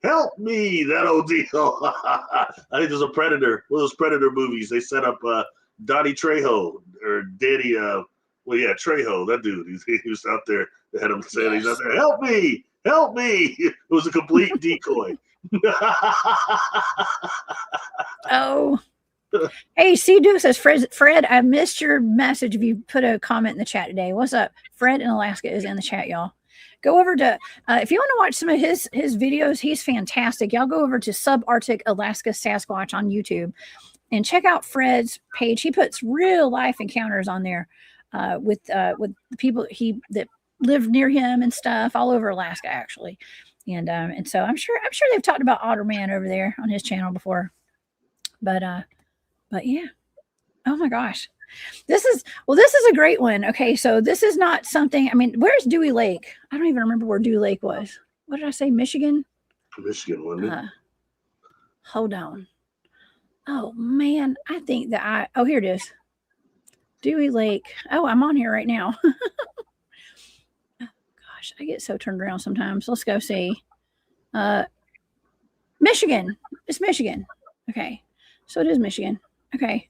Help me, that old deal. I think there's a Predator, one of those Predator movies. They set up Donnie Trejo or Danny, Trejo, that dude. He was out there. They had him saying he's out there, help me. It was a complete decoy. Oh. Hey, C-Duke says, Fred, I missed your message if you put a comment in the chat today. What's up? Fred in Alaska is in the chat, y'all. Go over to, if you want to watch some of his videos, he's fantastic. Y'all go over to Subarctic Alaska Sasquatch on YouTube and check out Fred's page. He puts real life encounters on there with the people that live near him and stuff all over Alaska, actually. And so I'm sure they've talked about Otterman over there on his channel before. But yeah. Oh my gosh. This is a great one. Okay, so this is not something, I mean, where's Dewey Lake? I don't even remember where Dewey Lake was. What did I say? Michigan? Michigan, wasn't it? Hold on. Oh man, I think that here it is. Dewey Lake. Oh, I'm on here right now. Gosh, I get so turned around sometimes. Let's go see. Michigan. It's Michigan. Okay. So it is Michigan. Okay.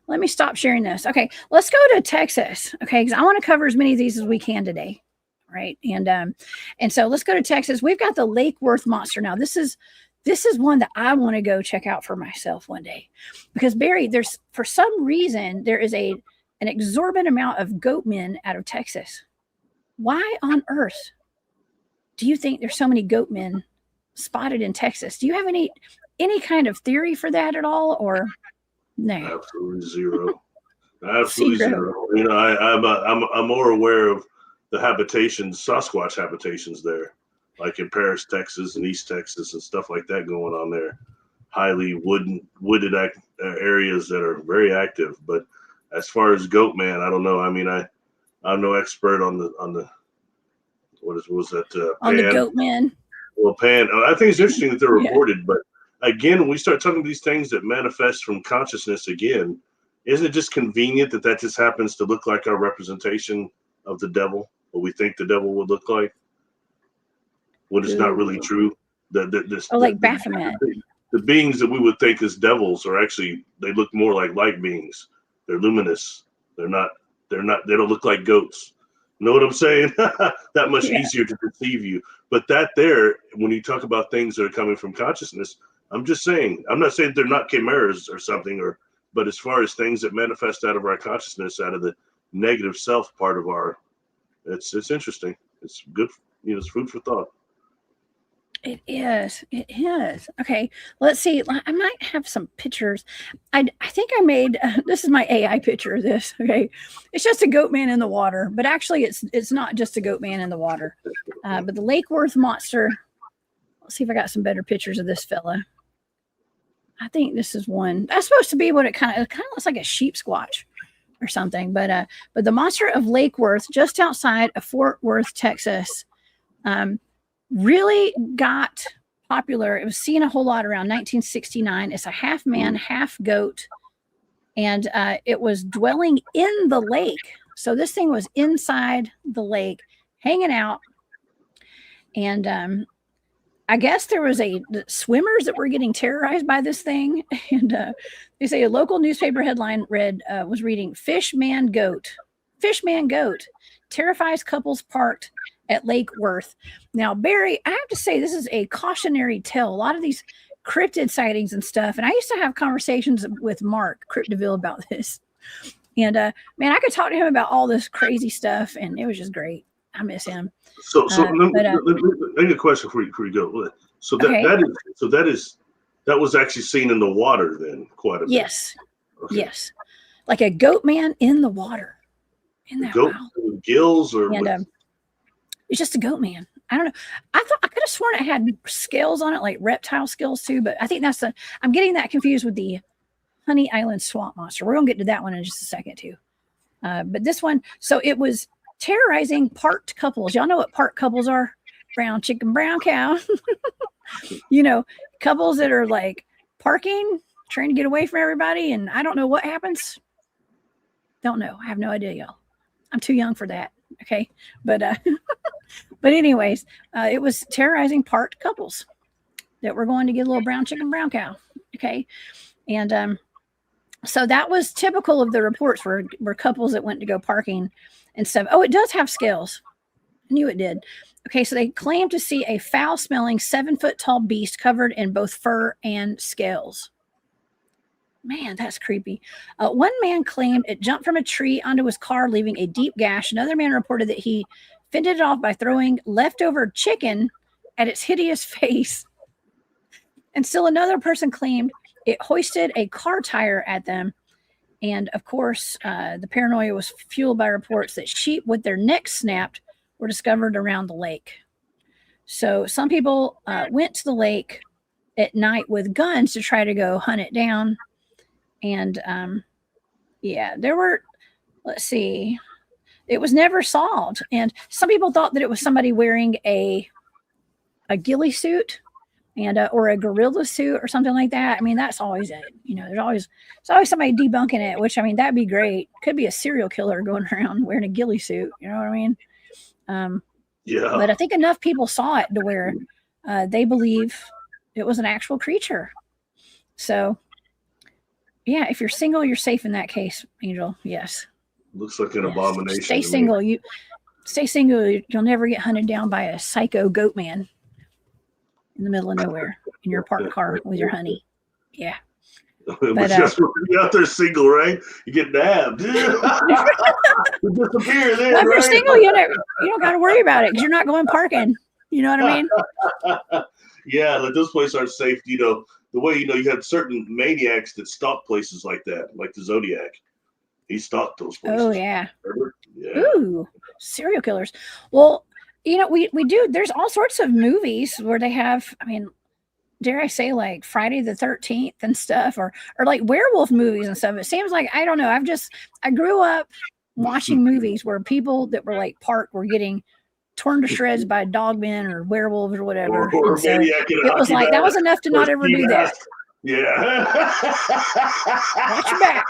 Let me stop sharing this. Okay. Let's go to Texas. Okay. Because I want to cover as many of these as we can today. Right. And so let's go to Texas. We've got the Lake Worth Monster. Now, this is one that I want to go check out for myself one day. Because Barry, for some reason, there is an exorbitant amount of goatmen out of Texas. Why on earth do you think there's so many goatmen spotted in Texas? Do you have any kind of theory for that at all, or no? Absolutely zero. Absolutely zero. I'm more aware of the habitations, Sasquatch habitations there, like in Paris, Texas, and East Texas, and stuff like that going on there. Highly wooded areas that are very active. But as far as Goatman, I don't know. I mean, I'm no expert on the what was that? On the Goatman. Well, Pan. I think it's interesting that they're reported, but again, when we start talking these things that manifest from consciousness again, isn't it just convenient that just happens to look like our representation of the devil, what we think the devil would look like, when it's not really true? Like Baphomet. The beings that we would think as devils are actually, they look more like light beings. They're luminous. They don't look like goats. Know what I'm saying? That much easier to deceive you. But when you talk about things that are coming from consciousness, I'm just saying, I'm not saying they're not chimeras or something, but as far as things that manifest out of our consciousness, out of the negative self part of it's interesting. It's good. It's food for thought. It is. Okay, let's see. I might have some pictures. I think I made, this is my AI picture of this. Okay, it's just a Goatman in the water, but actually it's not just a Goatman in the water. But the Lake Worth Monster. Let's see if I got some better pictures of this fella. I think this is one. That's supposed to be what it kind of looks like, a sheep squatch or something. But the Monster of Lake Worth, just outside of Fort Worth, Texas, really got popular. It was seen a whole lot around 1969. It's a half man, half goat, and it was dwelling in the lake. So this thing was inside the lake, hanging out, and I guess there was the swimmers that were getting terrorized by this thing. And they say a local newspaper headline was reading, Fishman Goat terrifies couples parked at Lake Worth. Now, Barry, I have to say, this is a cautionary tale. A lot of these cryptid sightings and stuff. And I used to have conversations with Mark Crypteville about this. And man, I could talk to him about all this crazy stuff, and it was just great. I miss him. So let me get a question for you go. So that was actually seen in the water then quite a bit. Yes. Okay. Yes. Like a Goatman in the water. In that goat with gills or it's just a Goatman. I don't know. I could have sworn it had scales on it, like reptile scales too, but I think I'm getting that confused with the Honey Island Swamp Monster. We're gonna get to that one in just a second too. But this one, so it was terrorizing parked couples. Y'all know what parked couples are? Brown chicken, brown cow. Couples that are like parking, trying to get away from everybody, and I don't know what happens. Don't know. I have no idea, y'all. I'm too young for that. Okay. But but anyways, it was terrorizing parked couples that were going to get a little brown chicken, brown cow. Okay. And so that was typical of the reports were couples that went to go parking and stuff. Oh, it does have scales. I knew it did. Okay, so they claimed to see a foul-smelling 7-foot-tall beast covered in both fur and scales. Man, that's creepy. One man claimed it jumped from a tree onto his car, leaving a deep gash. Another man reported that he fended it off by throwing leftover chicken at its hideous face. And still another person claimed it hoisted a car tire at them. And of course, the paranoia was fueled by reports that sheep with their necks snapped were discovered around the lake. So some people went to the lake at night with guns to try to go hunt it down. And there were, let's see, it was never solved. And some people thought that it was somebody wearing a ghillie suit and or a gorilla suit or something like that. I mean, that's always it. There's always somebody debunking it, which, I mean, that'd be great. Could be a serial killer going around wearing a ghillie suit. You know what I mean? Yeah. But I think enough people saw it to where they believe it was an actual creature. So, yeah, if you're single, you're safe in that case, Angel. Yes. Looks like an abomination. Stay single. Stay single. You'll never get hunted down by a psycho goat man in the middle of nowhere in your parked car with your honey. Yeah. But just you're out there single, right? You get nabbed. You disappear then. Well, if you're single, you don't got to worry about it because you're not going parking. You know what I mean? Yeah, like those places aren't safe. The way you had certain maniacs that stalk places like that, like the Zodiac. He stalked those places. Oh yeah. Yeah. Ooh, serial killers. Well, we do. There's all sorts of movies where they have. I mean, dare I say, like Friday the 13th and stuff, or like werewolf movies and stuff. It seems like, I don't know. I grew up watching movies where people that were like parked were getting torn to shreds by dogmen or werewolves or whatever. Or so it was like that was enough to not ever do that. Yeah. Watch your back.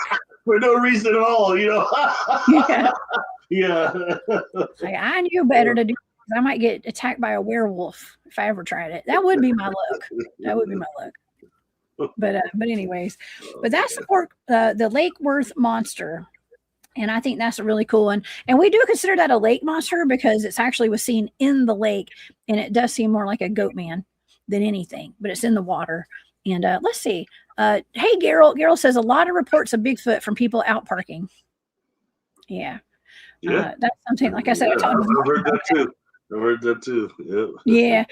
For no reason at all, Yeah. Yeah. Like, I knew better to do. I might get attacked by a werewolf if I ever tried it. That would be my luck. But anyways, but that's the Lake Worth Monster. And I think that's a really cool one. And we do consider that a lake monster because it's actually was seen in the lake, and it does seem more like a goat man than anything, but it's in the water. And let's see. Hey, Gerald. Gerald says a lot of reports of Bigfoot from people out parking. Yeah. That's something, like I said, I've heard that too. I've heard that too. Yeah.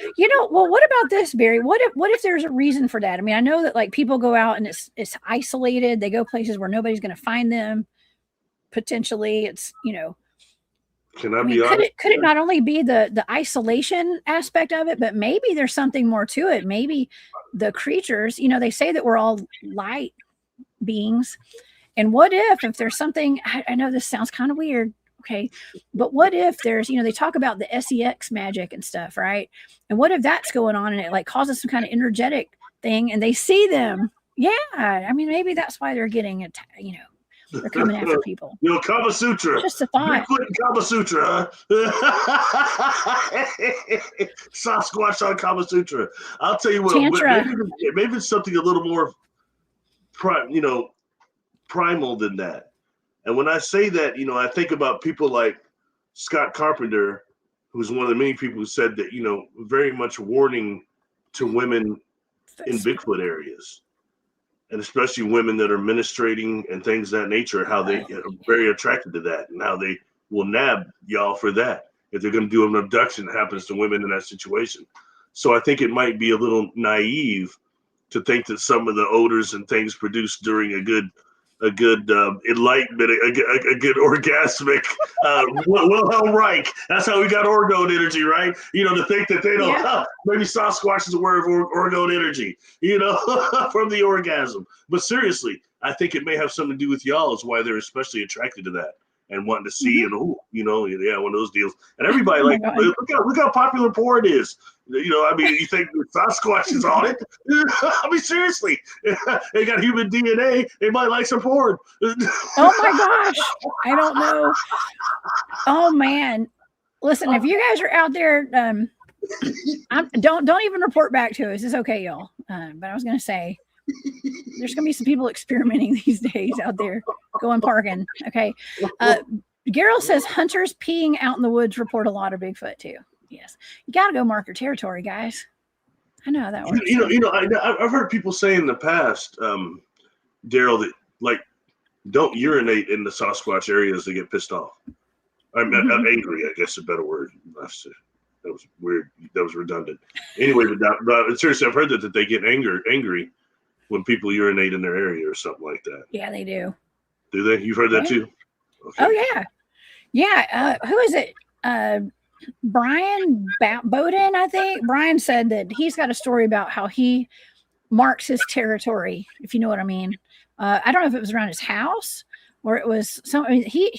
Well, what about this, Barry? What if there's a reason for that? I mean, I know that like people go out and it's isolated. They go places where nobody's going to find them. Potentially, it's Can I be honest? Could it not only be the isolation aspect of it, but maybe there's something more to it? Maybe the creatures, they say that we're all light beings. And what if there's something, I know this sounds kind of weird. Okay. But what if there's, they talk about the SEX magic and stuff, right? And what if that's going on and it like causes some kind of energetic thing and they see them? Yeah. I mean, maybe that's why they're getting they're coming after people. Kama Sutra. Just a thought. Kama Sutra, huh? Sasquatch on Kama Sutra. I'll tell you what. Maybe it's something a little more, primal than that. And when I say that, I think about people like Scott Carpenter, who's one of the many people who said that, very much warning to women in Bigfoot areas. and especially women that are ministrating and things of that nature, how they are very attracted to that and how they will nab y'all for that. If they're going to do an abduction, it happens to women in that situation. So I think it might be a little naive to think that some of the odors and things produced during a good enlightenment, a good orgasmic Wilhelm Reich. That's how we got orgone energy, right? To think that they don't, maybe Sasquatch is aware of orgone energy, from the orgasm. But seriously, I think it may have something to do with y'all, is why they're especially attracted to that and wanting to see and one of those deals. And everybody look how popular porn is. You think Sasquatch is on it? I mean, seriously, they got human DNA. They might like some porn. Oh my gosh, I don't know. Oh man, listen, if you guys are out there, don't even report back to us. It's okay, y'all. But I was gonna say, there's gonna be some people experimenting these days out there going parking. Okay. Gerald says hunters peeing out in the woods report a lot of Bigfoot too. Yes, you got to go mark your territory, guys. I know how that works. I've heard people say in the past, Daryl, that don't urinate in the Sasquatch areas. They get pissed off. I'm angry, I guess, a better word. That was weird. That was redundant. Anyway, but seriously, I've heard that they get angry when people urinate in their area or something like that. Yeah, they do. Do they? You've heard that too? Okay. Oh yeah, yeah. Who is it? Brian Bowden, I think. Brian said that he's got a story about how he marks his territory, if you know what I mean. I don't know if it was around his house or it was he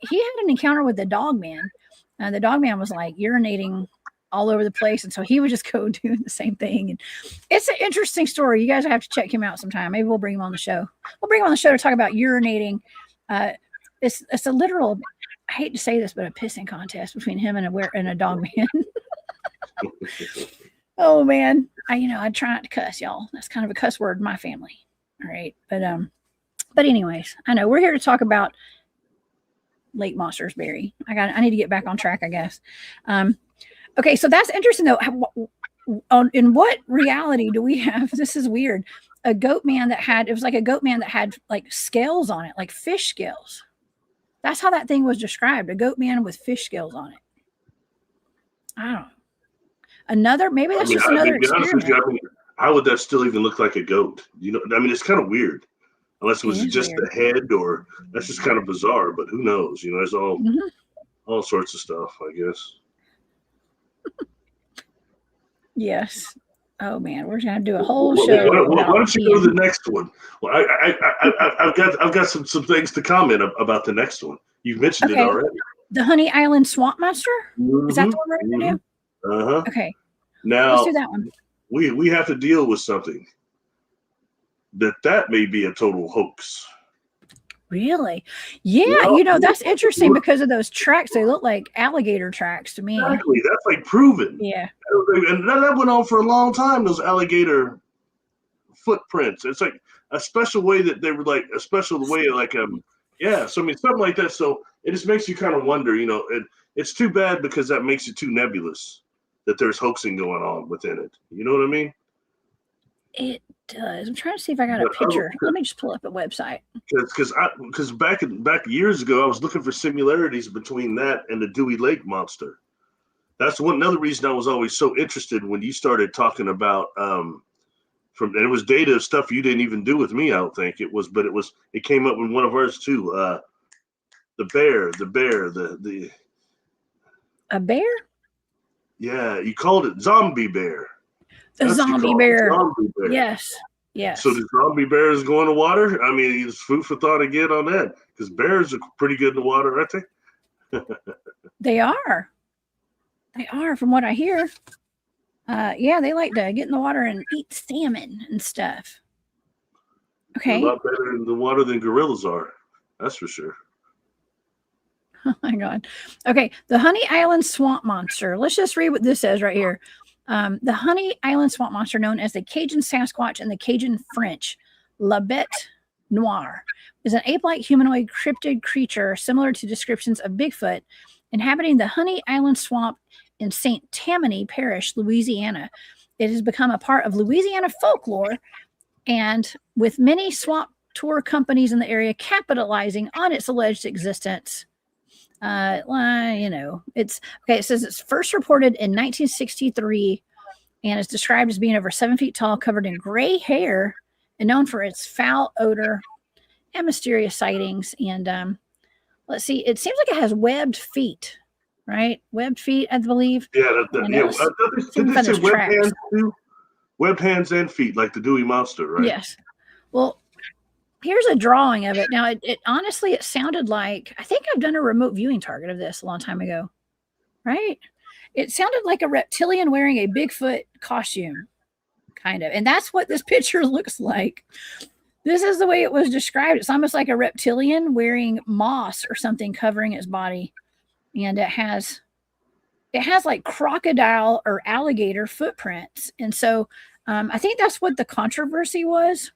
had an encounter with the dog man. The dog man was like urinating all over the place, and so he would just go doing the same thing. And it's an interesting story. You guys have to check him out sometime. Maybe we'll bring him on the show. We'll bring him on the show to talk about urinating. It's a literal, I hate to say this, but a pissing contest between him and a dog man. Oh man, I try not to cuss, y'all. That's kind of a cuss word in my family. All right, but anyways, I know we're here to talk about lake monsters, Barry. I need to get back on track, I guess. Okay, so that's interesting though. In what reality do we have? This is weird. A Goatman that had like scales on it, like fish scales. That's how that thing was described. A Goatman with fish scales on it. I don't know. Maybe that's just another experiment. How would that still even look like a goat? It's kind of weird. Unless it was just the head, or that's just kind of bizarre, but who knows? There's all sorts of stuff, I guess. Yes. Oh man, we're gonna do a whole show. Why don't you go to the next one? Well, I've got some things to comment about the next one. You've mentioned it already. The Honey Island Swamp Monster? Is that the one we're gonna do? Okay. Now let's do that one. We have to deal with something that may be a total hoax. Really? Yeah, that's interesting because of those tracks. They look like alligator tracks to me. Exactly. That's like proven. Yeah. And that went on for a long time, those alligator footprints. It's like a special way that they were like a special way, like so something like that. So it just makes you kind of wonder, and it's too bad because that makes it too nebulous that there's hoaxing going on within it. You know what I mean? It does. I'm trying to see if I got a picture. Let me just pull up a website. Because back years ago, I was looking for similarities between that and the Dewey Lake Monster. That's another reason I was always so interested when you started talking about and it was data stuff you didn't even do with me. I don't think it came up in one of ours too. A bear. Yeah, you called it zombie bear. The zombie bear. Yes. So the zombie bear is going to water? I mean, it's food for thought again on that, because bears are pretty good in the water, aren't they? They are. From what I hear. They like to get in the water and eat salmon and stuff. Okay. They're a lot better in the water than gorillas are. That's for sure. Oh my God. Okay. The Honey Island Swamp Monster. Let's just read what this says right here. The Honey Island Swamp Monster, known as the Cajun Sasquatch and the Cajun French, La Bête Noire, is an ape-like humanoid cryptid creature similar to descriptions of Bigfoot, inhabiting the Honey Island Swamp in St. Tammany Parish, Louisiana. It has become a part of Louisiana folklore and with many swamp tour companies in the area capitalizing on its alleged existence. It's okay. It says it's first reported in 1963 and is described as being over 7 feet tall, covered in gray hair, and known for its foul odor and mysterious sightings. And let's see, it seems like it has webbed feet, right? Webbed feet, I believe. Yeah, did they say webbed hands too? Webbed hands and feet, like the Dewey Monster, right? Yes. Well, here's a drawing of it. Now, it honestly, it sounded like, I think I've done a remote viewing target of this a long time ago, right? It sounded like a reptilian wearing a Bigfoot costume, kind of. And that's what this picture looks like. This is the way it was described. It's almost like a reptilian wearing moss or something covering its body. And it has like crocodile or alligator footprints. And so I think that's what the controversy was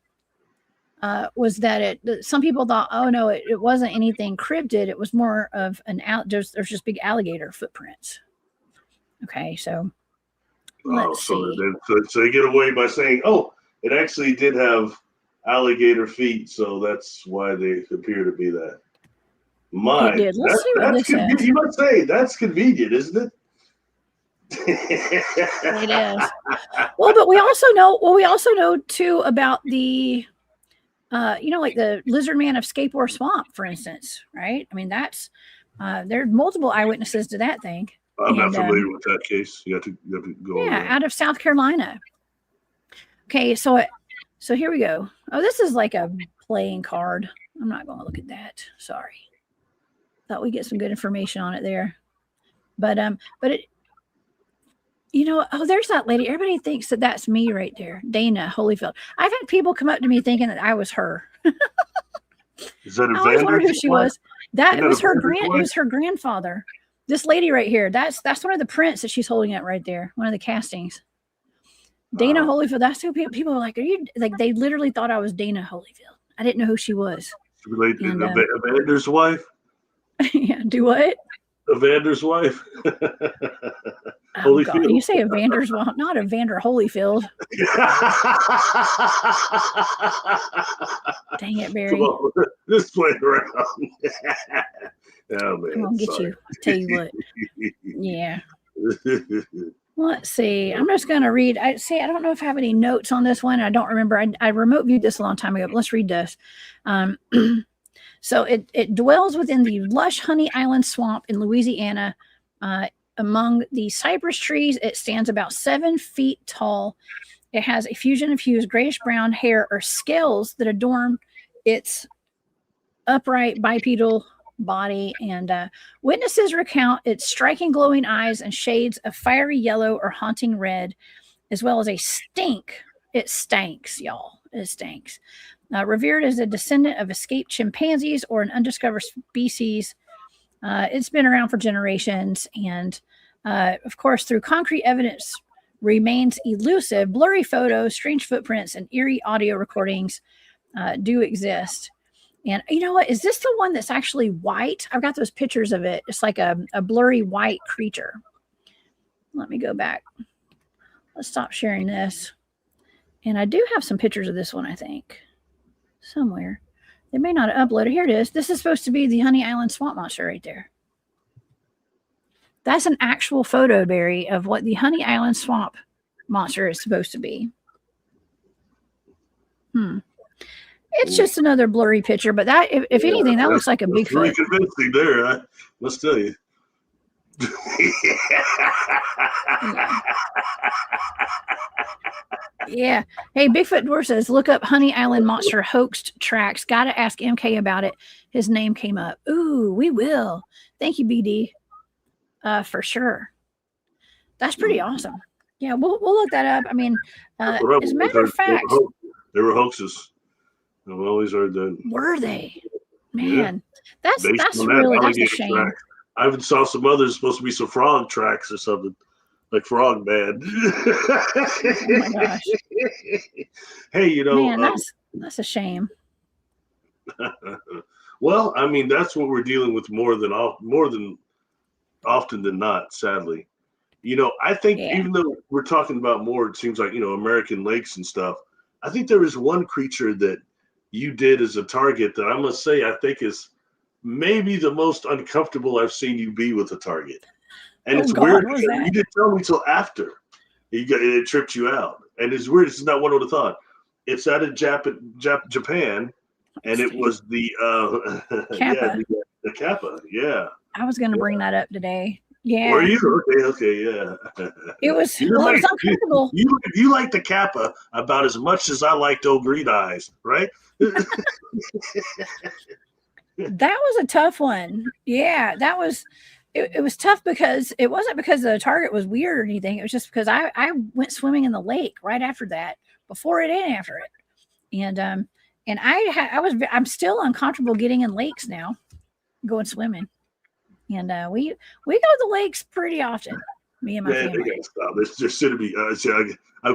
that some people thought, oh no, it wasn't anything cryptid. It was more of there's just big alligator footprints. Okay, so let's see. So they get away by saying, oh, it actually did have alligator feet, so that's why they appear to be that. Let's see what this says. You must say that's convenient, isn't it? It is. Well, but we also know too about the like the lizard man of Skateboard Swamp, for instance, right? I mean, that's there's multiple eyewitnesses to that thing. I'm not familiar with that case. You have to go. Yeah, out of South Carolina. Okay, so here we go. Oh, this is like a playing card. I'm not going to look at that. Sorry. Thought we get some good information on it there, but it. There's that lady. Everybody thinks that that's me right there, Dana Holyfield. I've had people come up to me thinking that I was her. Is that I always wondered who she was. It was her grandfather. This lady right here. That's one of the prints that she's holding up right there. One of the castings. Dana Holyfield. That's who people are like. Are you like? They literally thought I was Dana Holyfield. I didn't know who she was. Related to Evander's wife. Yeah. Do what? Evander's wife. Oh, God. You say Evander's wife, not Evander Holyfield. Dang it, Barry. Come on, just playing around. Oh, man, I'm gonna get you. I'll tell you what. Yeah. Let's see. I'm just gonna read. I don't know if I have any notes on this one. I don't remember. I remote viewed this a long time ago, but let's read this. So it dwells within the lush Honey Island swamp in Louisiana. Among the cypress trees, it stands about 7 feet tall. It has a fusion of hues, grayish-brown hair or scales that adorn its upright bipedal body. And witnesses recount its striking glowing eyes and shades of fiery yellow or haunting red, as well as a stink. It stinks, y'all. It stinks. Revered as a descendant of escaped chimpanzees or an undiscovered species, it's been around for generations. And of course, through concrete evidence remains elusive, blurry photos, strange footprints, and eerie audio recordings do exist. And you know what? Is this the one that's actually white? I've got those pictures of it. It's like a blurry white creature. Let me go back. Let's stop sharing this. And I do have some pictures of this one, I think. Somewhere. They may not have uploaded. Here it is. This is supposed to be the Honey Island Swamp Monster right there. That's an actual photo, Barry, of what the Honey Island Swamp Monster is supposed to be. It's just another blurry picture, but that, if anything, that looks like a Bigfoot. Really convincing there, I must tell you. Yeah. Hey, Bigfoot Dwarf says, look up Honey Island Monster hoaxed tracks. Got to ask MK about it. His name came up. Ooh, we will. Thank you, BD. For sure. That's pretty awesome. Yeah, we'll look that up. I mean, as a matter of fact, they were hoaxes. I've always heard that. Were they? Man, yeah. That's a shame. Track. I even saw some others supposed to be some frog tracks or something, like Frog Man. Oh my gosh! Hey, man, that's a shame. Well, I mean, that's what we're dealing with more than often than not, sadly. I think even though we're talking about more, it seems like American lakes and stuff. I think there is one creature that you did as a target that I must say I think is maybe the most uncomfortable I've seen you be with a target. And it's weird. What was that? You didn't tell me till after it tripped you out. And it's weird. It's not what I would have thought. It's out of Japan, and it was the Kappa. the Kappa. Yeah. I was going to bring that up today. Yeah. Were you? Okay, yeah. It was, it was uncomfortable. You like the Kappa about as much as I liked old Green Eyes, right? That was a tough one. Yeah, that was, it was tough because it wasn't because the target was weird or anything. It was just because I went swimming in the lake right after that, before it and after it. And I'm still uncomfortable getting in lakes now, going swimming. And we go to the lakes pretty often, me and my family. They gotta stop. There shouldn't be. Okay, I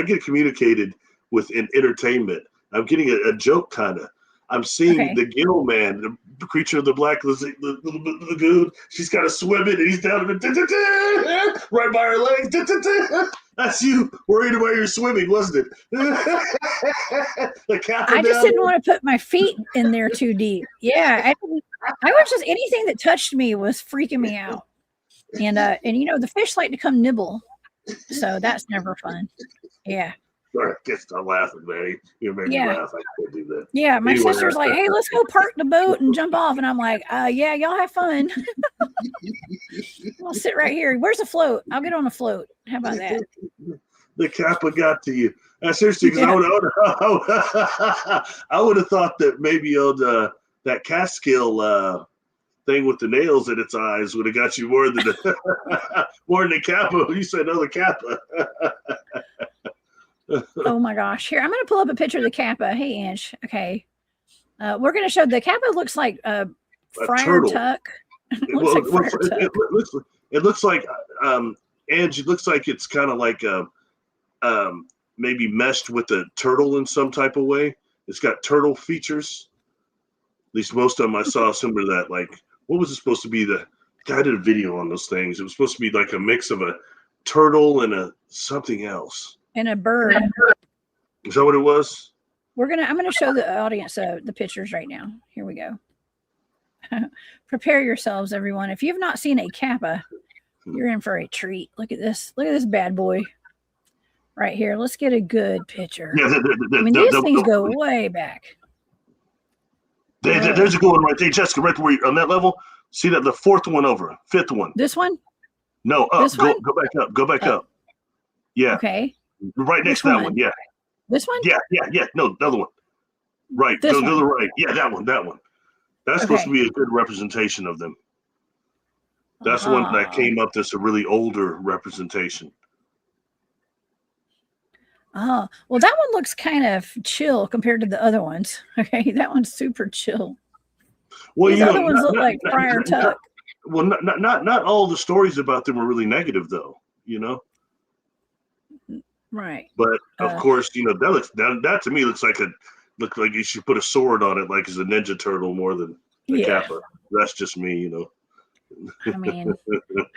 get communicated with in entertainment. I'm getting a joke kind of. I'm seeing the gill man, the creature of the black lagoon. She's got to swim it, and he's down right by her legs. That's you worried about your swimming, wasn't it? I just didn't want to put my feet in there too deep. Yeah, I was just, anything that touched me was freaking me out. And the fish like to come nibble, so that's never fun. Yeah. Sorry, I can't stop laughing, man. You made me laugh. I can't do that. Yeah, my sister's like, "Hey, let's go park the boat and jump off," and I'm like, "Yeah, y'all have fun. I'll sit right here. Where's the float? I'll get on the float. How about that?" The Kappa got to you. Seriously, because I would have thought that maybe that Catskill thing with the nails in its eyes would have got you more than the Kappa. You said no, the Kappa. Oh my gosh. Here, I'm going to pull up a picture of the Kappa. Hey, Ange. Okay. We're going to show the Kappa looks like a Friar Tuck. It looks like Ange, it looks like it's kind of like maybe meshed with a turtle in some type of way. It's got turtle features. At least most of them I saw similar to that. Like, what was it supposed to be? I did a video on those things. It was supposed to be like a mix of a turtle and something else. And a bird. Is that what it was? I'm gonna show the audience the pictures right now. Here we go. Prepare yourselves, everyone. If you've not seen a Kappa, you're in for a treat. Look at this. Look at this bad boy right here. Let's get a good picture. Yeah, these things go way back. There's a good one right there, Jessica. Right where you're on that level. See that the fourth one over, fifth one. This one? No, up. Go back up. Go back up. Yeah. Okay. Right next to that one. Yeah. This one? Yeah. No, the other one. Right. Go to the right. Yeah, that one. That's supposed to be a good representation of them. That's the one that came up that's a really older representation. Oh, well, that one looks kind of chill compared to the other ones. Okay, that one's super chill. Well, These other ones look like Friar Tuck. Well, not all the stories about them are really negative, though. Right. But of course, that to me looks like you should put a sword on it, like it's a Ninja Turtle more than a Kappa. That's just me, I mean,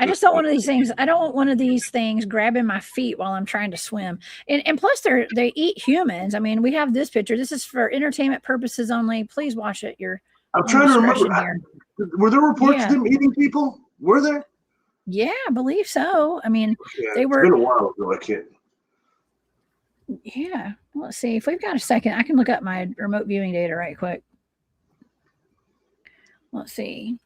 I just don't want one of these things. I don't want one of these things grabbing my feet while I'm trying to swim. And plus, they eat humans. I mean, we have this picture. This is for entertainment purposes only. Please watch it. I'm trying to remember. Were there reports of them eating people? Were there? Yeah, I believe so. I mean, they were. It's been a while ago. I can't. Yeah. Let's see. If we've got a second, I can look up my remote viewing data right quick. Let's see.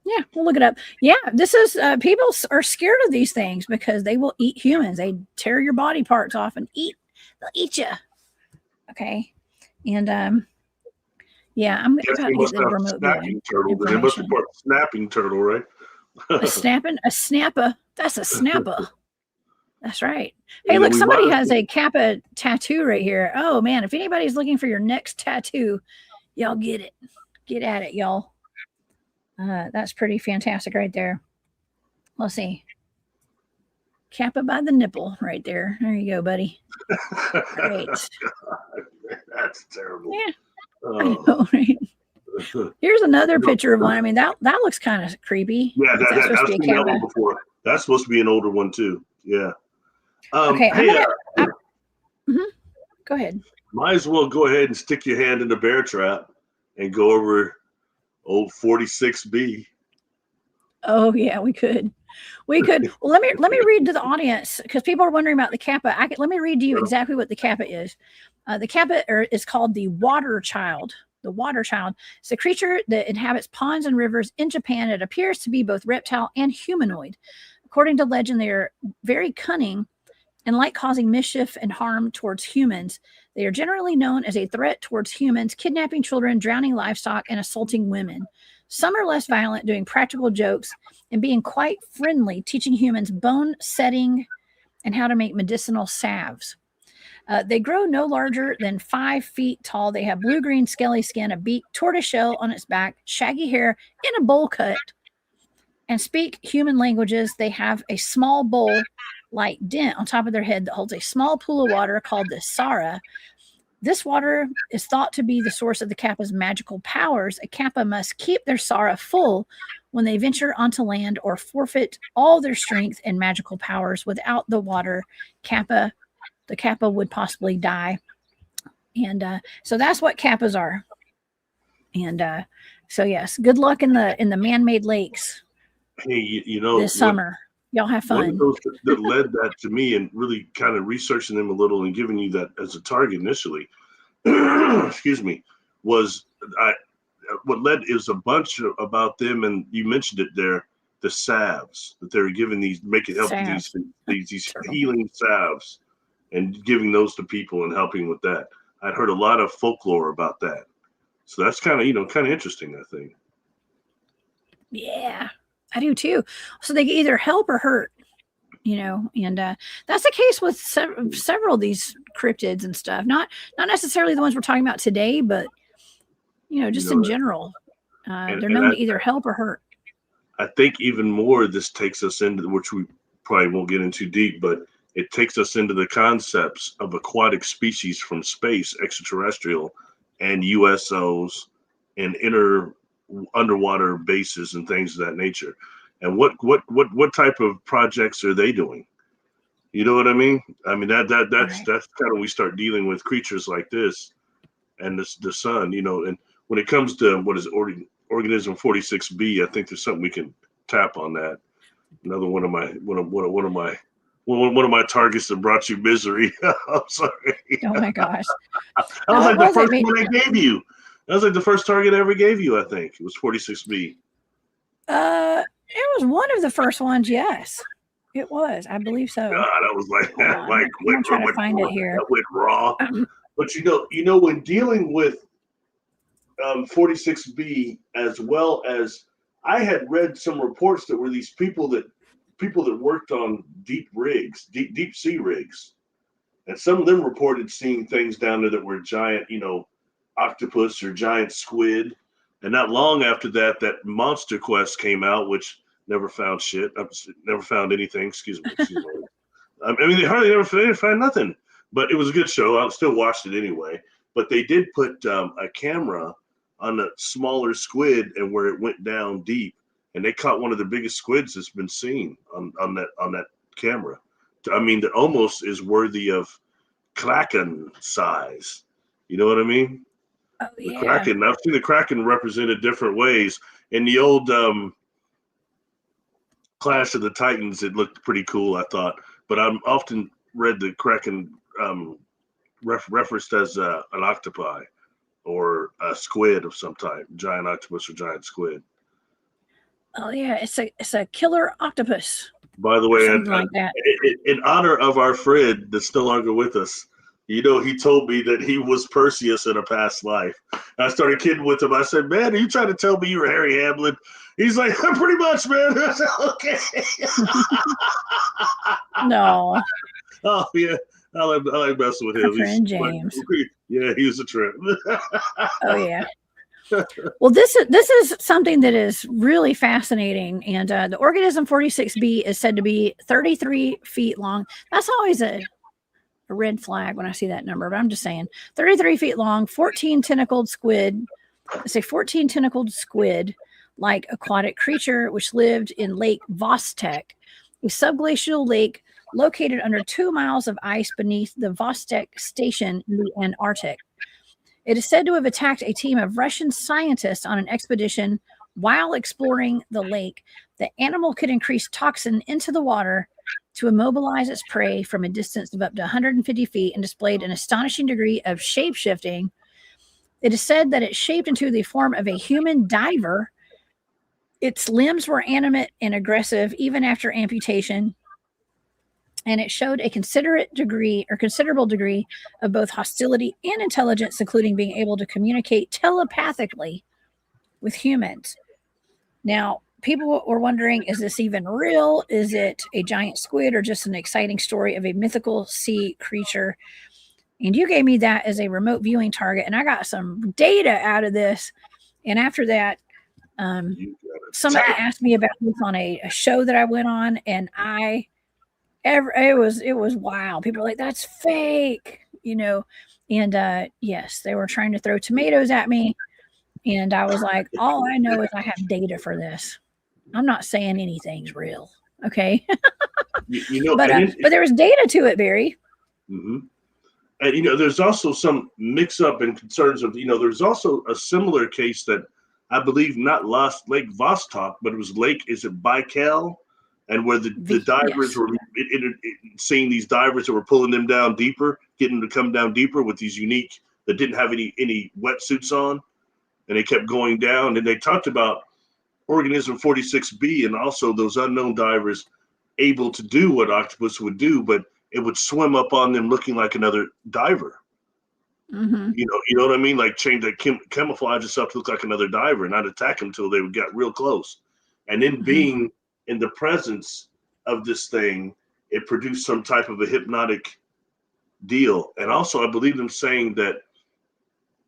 Yeah, we'll look it up. Yeah, this is people are scared of these things because they will eat humans. They tear your body parts off and they'll eat you. Okay. And yeah, I'm about to get the remote viewing turtle. They must have put a snapping turtle, right? a snapper. That's a snapper. That's right. Hey, look, somebody has a Kappa tattoo right here. Oh man, if anybody's looking for your next tattoo, y'all get it. Get at it, y'all. That's pretty fantastic right there. Let's see. Kappa by the nipple right there. There you go, buddy. Great. That's terrible. Yeah. I know, right? Here's another picture of one. I mean, that looks kind of creepy. Yeah, I've seen that one before. That's supposed to be an older one too. Yeah. Okay. Hey, Go ahead. Might as well go ahead and stick your hand in the bear trap and go over old 46B. Oh yeah, we could. We could. Well, let me read to the audience because people are wondering about the Kappa. Let me read to you exactly what the Kappa is. The Kappa is called the water child. The water child. It's a creature that inhabits ponds and rivers in Japan. It appears to be both reptile and humanoid. According to legend, they are very cunning and like causing mischief and harm towards humans. They are generally known as a threat towards humans, kidnapping children, drowning livestock, and assaulting women. Some are less violent, doing practical jokes and being quite friendly, teaching humans bone setting and how to make medicinal salves. They grow no larger than 5 feet tall. They have blue-green scaly skin, a beak, tortoiseshell on its back, shaggy hair, and a bowl cut, and speak human languages. They have a small bowl-like dent on top of their head that holds a small pool of water called the Sara. This water is thought to be the source of the Kappa's magical powers. A Kappa must keep their Sara full when they venture onto land or forfeit all their strength and magical powers. Without the water, the Kappa would possibly die. And so that's what Kappas are. And so yes, good luck in the man-made lakes. Hey, you know, this summer. Y'all have fun. One of those that led that to me and really kind of researching them a little and giving you that as a target initially, excuse me, was what led is a bunch about them, and you mentioned it there, the salves that they were giving these, making help these healing salves and giving those to people and helping with that. I'd heard a lot of folklore about that. So that's kind of, kind of interesting, I think. Yeah. I do too. So they can either help or hurt, and that's the case with several of these cryptids and stuff. Not necessarily the ones we're talking about today, but just in general, they're known to either help or hurt. I think even more this takes us into, which we probably won't get into deep, but it takes us into the concepts of aquatic species from space, extraterrestrial, and USOs and underwater bases and things of that nature. And what type of projects are they doing? You know what I mean? I mean that's right. That's kind of when we start dealing with creatures like this and the sun, and when it comes to what is Organism 46B, I think there's something we can tap on that. Another one of my targets that brought you misery. I'm sorry. Oh my gosh. That was like the first one I gave you. That was like the first target I ever gave you, I think. It was 46B. It was one of the first ones, yes. It was. I believe so. God, I was like, I'm trying to find it here. That went raw. But when dealing with 46B, as well as I had read some reports that were these people that worked on deep sea rigs. And some of them reported seeing things down there that were giant, octopus or giant squid. And not long after that, that Monster Quest came out, which never found shit. Never found anything. Excuse me. I mean, they hardly ever found nothing. But it was a good show. I still watched it anyway. But they did put a camera on the smaller squid and where it went down deep, and they caught one of the biggest squids that's been seen on that camera. I mean, that almost is worthy of Kraken size. You know what I mean? Oh, yeah. The Kraken. I've seen the Kraken represented different ways. In the old Clash of the Titans, it looked pretty cool, I thought. But I've often read the Kraken referenced as an octopi or a squid of some type, giant octopus or giant squid. Oh yeah, it's a killer octopus. By the way, like that. In honor of our friend that's no longer with us, he told me that he was Perseus in a past life. I started kidding with him. I said, "Man, are you trying to tell me you were Harry Hamlin?" He's like, "Pretty much, man." I said, "Okay." No. Oh yeah, I like messing with him. Our friend James. Yeah, he was a trip. Oh yeah. Well, this is something that is really fascinating, and the Organism 46B is said to be 33 feet long. That's always a red flag when I see that number, but I'm just saying 33 feet long, 14 tentacled squid. It's a 14 tentacled squid like aquatic creature which lived in Lake Vostok, a subglacial lake located under 2 miles of ice beneath the Vostok station in the Antarctic. It is said to have attacked a team of Russian scientists on an expedition while exploring the lake. The animal could increase toxin into the water to immobilize its prey from a distance of up to 150 feet and displayed an astonishing degree of shape-shifting. It is said that it shaped into the form of a human diver. Its limbs were animate and aggressive even after amputation, and it showed a considerable degree of both hostility and intelligence, including being able to communicate telepathically with humans. Now, people were wondering, is this even real? Is it a giant squid or just an exciting story of a mythical sea creature? And you gave me that as a remote viewing target, and I got some data out of this. And after that, somebody asked me about this on a show that I went on, and it was wild. People were like, that's fake, and yes, they were trying to throw tomatoes at me. And I was like, all I know is I have data for this. I'm not saying anything's real. Okay. But there was data to it, Barry. Mm-hmm. And, there's also some mix up and concerns of, there's also a similar case that I believe not lost Lake Vostok, but it was is it Baikal? And where the divers were seeing these divers that were pulling them down deeper, getting them to come down deeper with these unique that didn't have any wetsuits on, and they kept going down. And they talked about Organism 46B and also those unknown divers able to do what octopus would do, but it would swim up on them looking like another diver. Mm-hmm. You know what I mean? Like change that camouflage itself to look like another diver and not attack them until they got real close. And then being in the presence of this thing, it produced some type of a hypnotic deal. And also, I believe them saying that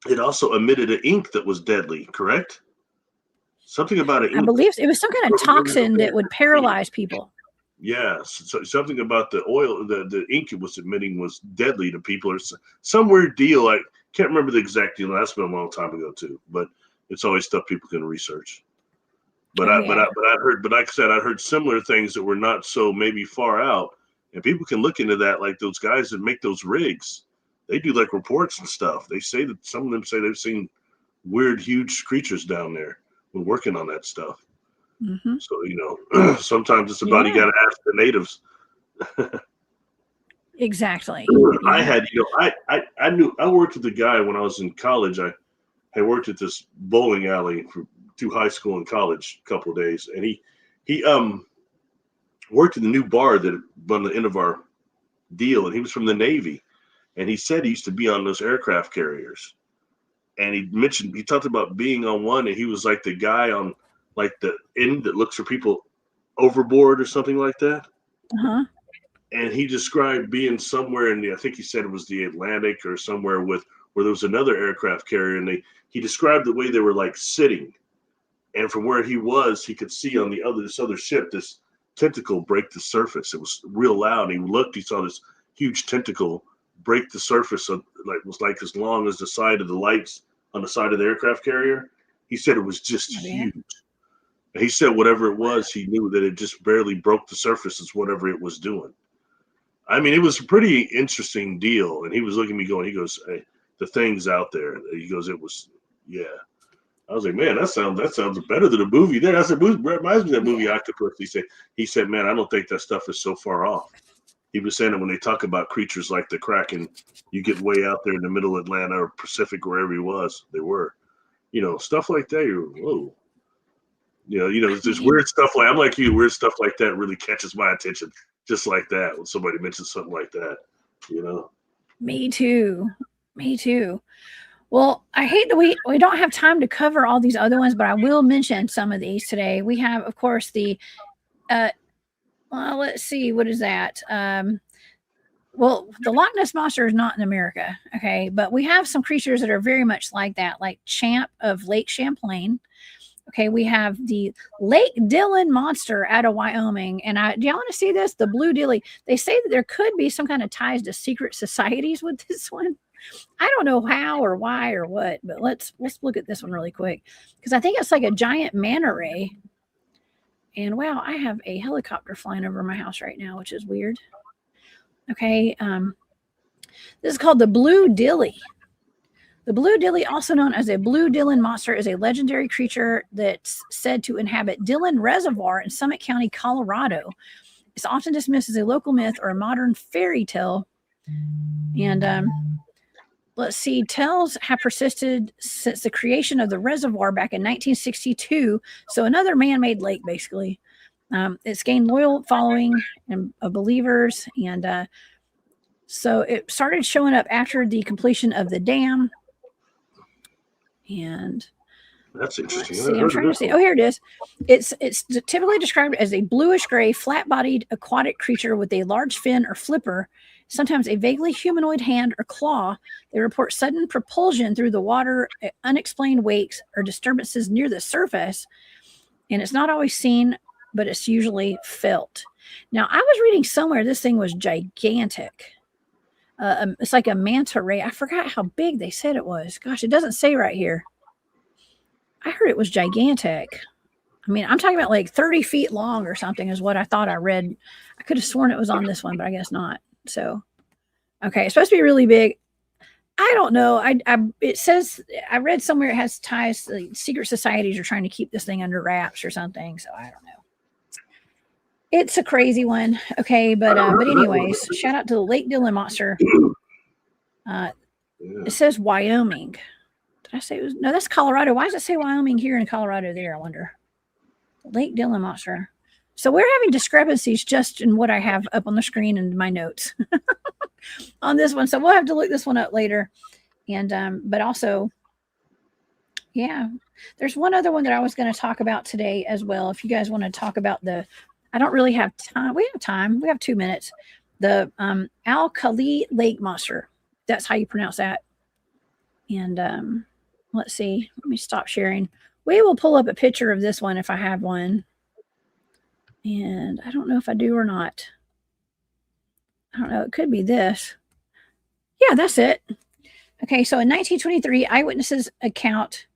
it also emitted an ink that was deadly, correct? Something about an ink. I believe it was some kind of toxin that would paralyze people. Yeah, so something about the oil, the ink it was emitting was deadly to people, or some weird deal. I can't remember the exact deal. That's been a long time ago too. But it's always stuff people can research. But like I said, I heard similar things that were not so maybe far out, and people can look into that. Like those guys that make those rigs, they do like reports and stuff. They say that some of them say they've seen weird, huge creatures down there when working on that stuff. Mm-hmm. So, sometimes it's about you got to ask the natives. Exactly. I had, I worked with a guy when I was in college. I worked at this bowling alley through high school and college a couple of days, and he worked in the new bar that on the end of our deal, and he was from the Navy, and he said he used to be on those aircraft carriers, and he talked about being on one, and he was like the guy on like the end that looks for people overboard or something like that. Uh-huh. And he described being somewhere I think he said it was the Atlantic or somewhere where there was another aircraft carrier, and he described the way they were like sitting, and from where he was, he could see on this other ship this tentacle break the surface. It was real loud. He looked, he saw this huge tentacle break the surface of was like as long as the side of the lights on the side of the aircraft carrier. He said it was just huge. And he said whatever it was, he knew that it just barely broke the surface as whatever it was doing. I mean, it was a pretty interesting deal. And he was looking at me going, he goes, hey, the thing's out there. He goes, it was, yeah. I was like, man, that sounds better than a movie there. I said, reminds me of that movie Octopus. He said, man, I don't think that stuff is so far off. He was saying that when they talk about creatures like the Kraken, you get way out there in the middle of Atlanta or Pacific, wherever he was, they were, stuff like that. You're, whoa. There's weird stuff like, I'm like you, weird stuff like that really catches my attention just like that when somebody mentions something like that, Me too. Well, I hate that we don't have time to cover all these other ones, but I will mention some of these today. We have, of course, the, let's see, what is that? Well, the Loch Ness Monster is not in America, okay? But we have some creatures that are very much like that, like Champ of Lake Champlain. Okay, we have the Lake Dillon Monster out of Wyoming. And do y'all want to see this? The Blue Dilly. They say that there could be some kind of ties to secret societies with this one. I don't know how or why or what, but let's look at this one really quick, because I think it's like a giant manta ray. And wow, I have a helicopter flying over my house right now, which is weird. Okay. This is called the Blue Dilly. The Blue Dilly, also known as a Blue Dillon Monster, is a legendary creature that's said to inhabit Dillon Reservoir in Summit County, Colorado. It's often dismissed as a local myth or a modern fairy tale. And let's see, tales have persisted since the creation of the reservoir back in 1962. So another man-made lake, basically. It's gained loyal following of believers, and so it started showing up after the completion of the dam. And that's interesting. See, I'm trying to see. Oh, here it is. It's typically described as a bluish gray, flat-bodied aquatic creature with a large fin or flipper, sometimes a vaguely humanoid hand or claw. They report sudden propulsion through the water, unexplained wakes, or disturbances near the surface. And it's not always seen, but it's usually felt. Now, I was reading somewhere this thing was gigantic. It's like a manta ray. I forgot how big they said it was. Gosh, it doesn't say right here. I heard it was gigantic. I mean, I'm talking about like 30 feet long or something is what I thought I read. I could have sworn it was on this one, but I guess not. So, okay, it's supposed to be really big. I don't know. It says, I read somewhere it has ties, like secret societies are trying to keep this thing under wraps or something. So I don't know. It's a crazy one. Okay, but anyways, shout out to the Lake Dillon Monster. It says Wyoming. Did I say it was? No, that's Colorado. Why does it say Wyoming here and Colorado there? I wonder. Lake Dillon Monster. So we're having discrepancies just in what I have up on the screen and my notes on this one. So we'll have to look this one up later. And but also, yeah, there's one other one that I was going to talk about today as well. If you guys want to talk about I don't really have time. We have time. We have 2 minutes. The Alkali Lake Monster. That's how you pronounce that. And let's see. Let me stop sharing. We will pull up a picture of this one if I have one. And I don't know if I do or not. I don't know. It could be this. Yeah, that's it. Okay, so in 1923, eyewitnesses account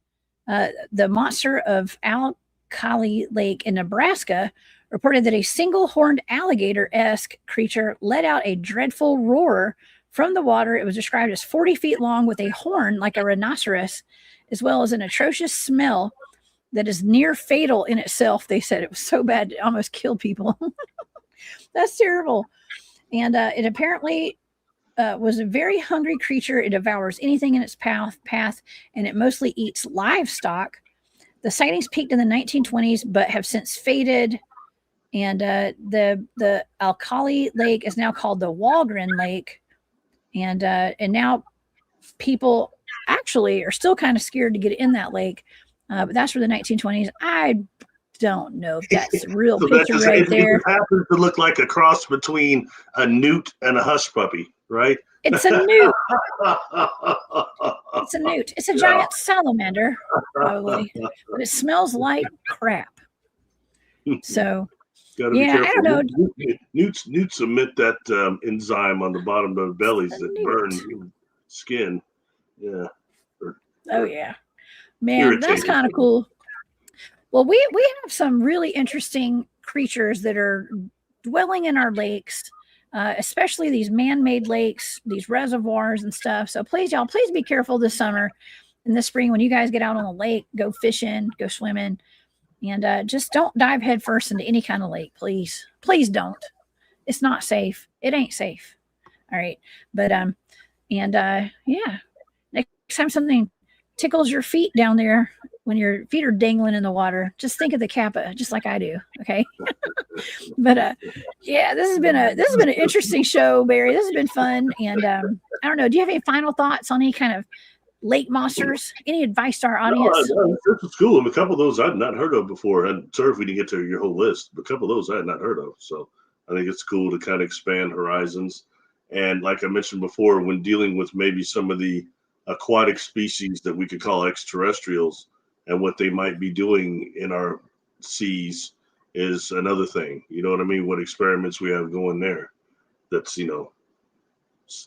the monster of Alkali Lake in Nebraska reported that a single horned alligator-esque creature let out a dreadful roar from the water. It was described as 40 feet long with a horn like a rhinoceros, as well as an atrocious smell that is near fatal in itself. They said it was so bad it almost killed people. That's terrible. And it apparently was a very hungry creature. It devours anything in its path, and it mostly eats livestock. The sightings peaked in the 1920s, but have since faded. And the Alkali Lake is now called the Walgren Lake. And now people actually are still kind of scared to get in that lake. But that's for the 1920s. I don't know if that's a real so picture right there. It happens to look like a cross between a newt and a hush puppy, right? It's a newt. It's a newt. It's a giant salamander, probably. But it smells like crap. So, yeah, I don't know. Newts emit that enzyme on the bottom of the bellies that burn skin. Yeah. Oh, yeah. Man, that's kind of cool. Well, we have some really interesting creatures that are dwelling in our lakes, especially these man-made lakes, these reservoirs and stuff. So please, y'all, please be careful this summer and this spring when you guys get out on the lake, go fishing, go swimming, and just don't dive headfirst into any kind of lake, please. Please don't. It's not safe. It ain't safe. All right. But, yeah, next time something tickles your feet down there when your feet are dangling in the water, just think of the Kappa, just like I do. Okay. But yeah, this has been an interesting show, Barry. This has been fun. And I don't know, do you have any final thoughts on any kind of lake monsters? Any advice to our audience? No, this is cool. A couple of those I'd not heard of before. And sorry if we didn't get to your whole list, but a couple of those I had not heard of. So I think it's cool to kind of expand horizons. And like I mentioned before, when dealing with maybe some of the aquatic species that we could call extraterrestrials and what they might be doing in our seas is another thing. You know what I mean? What experiments we have going there that's,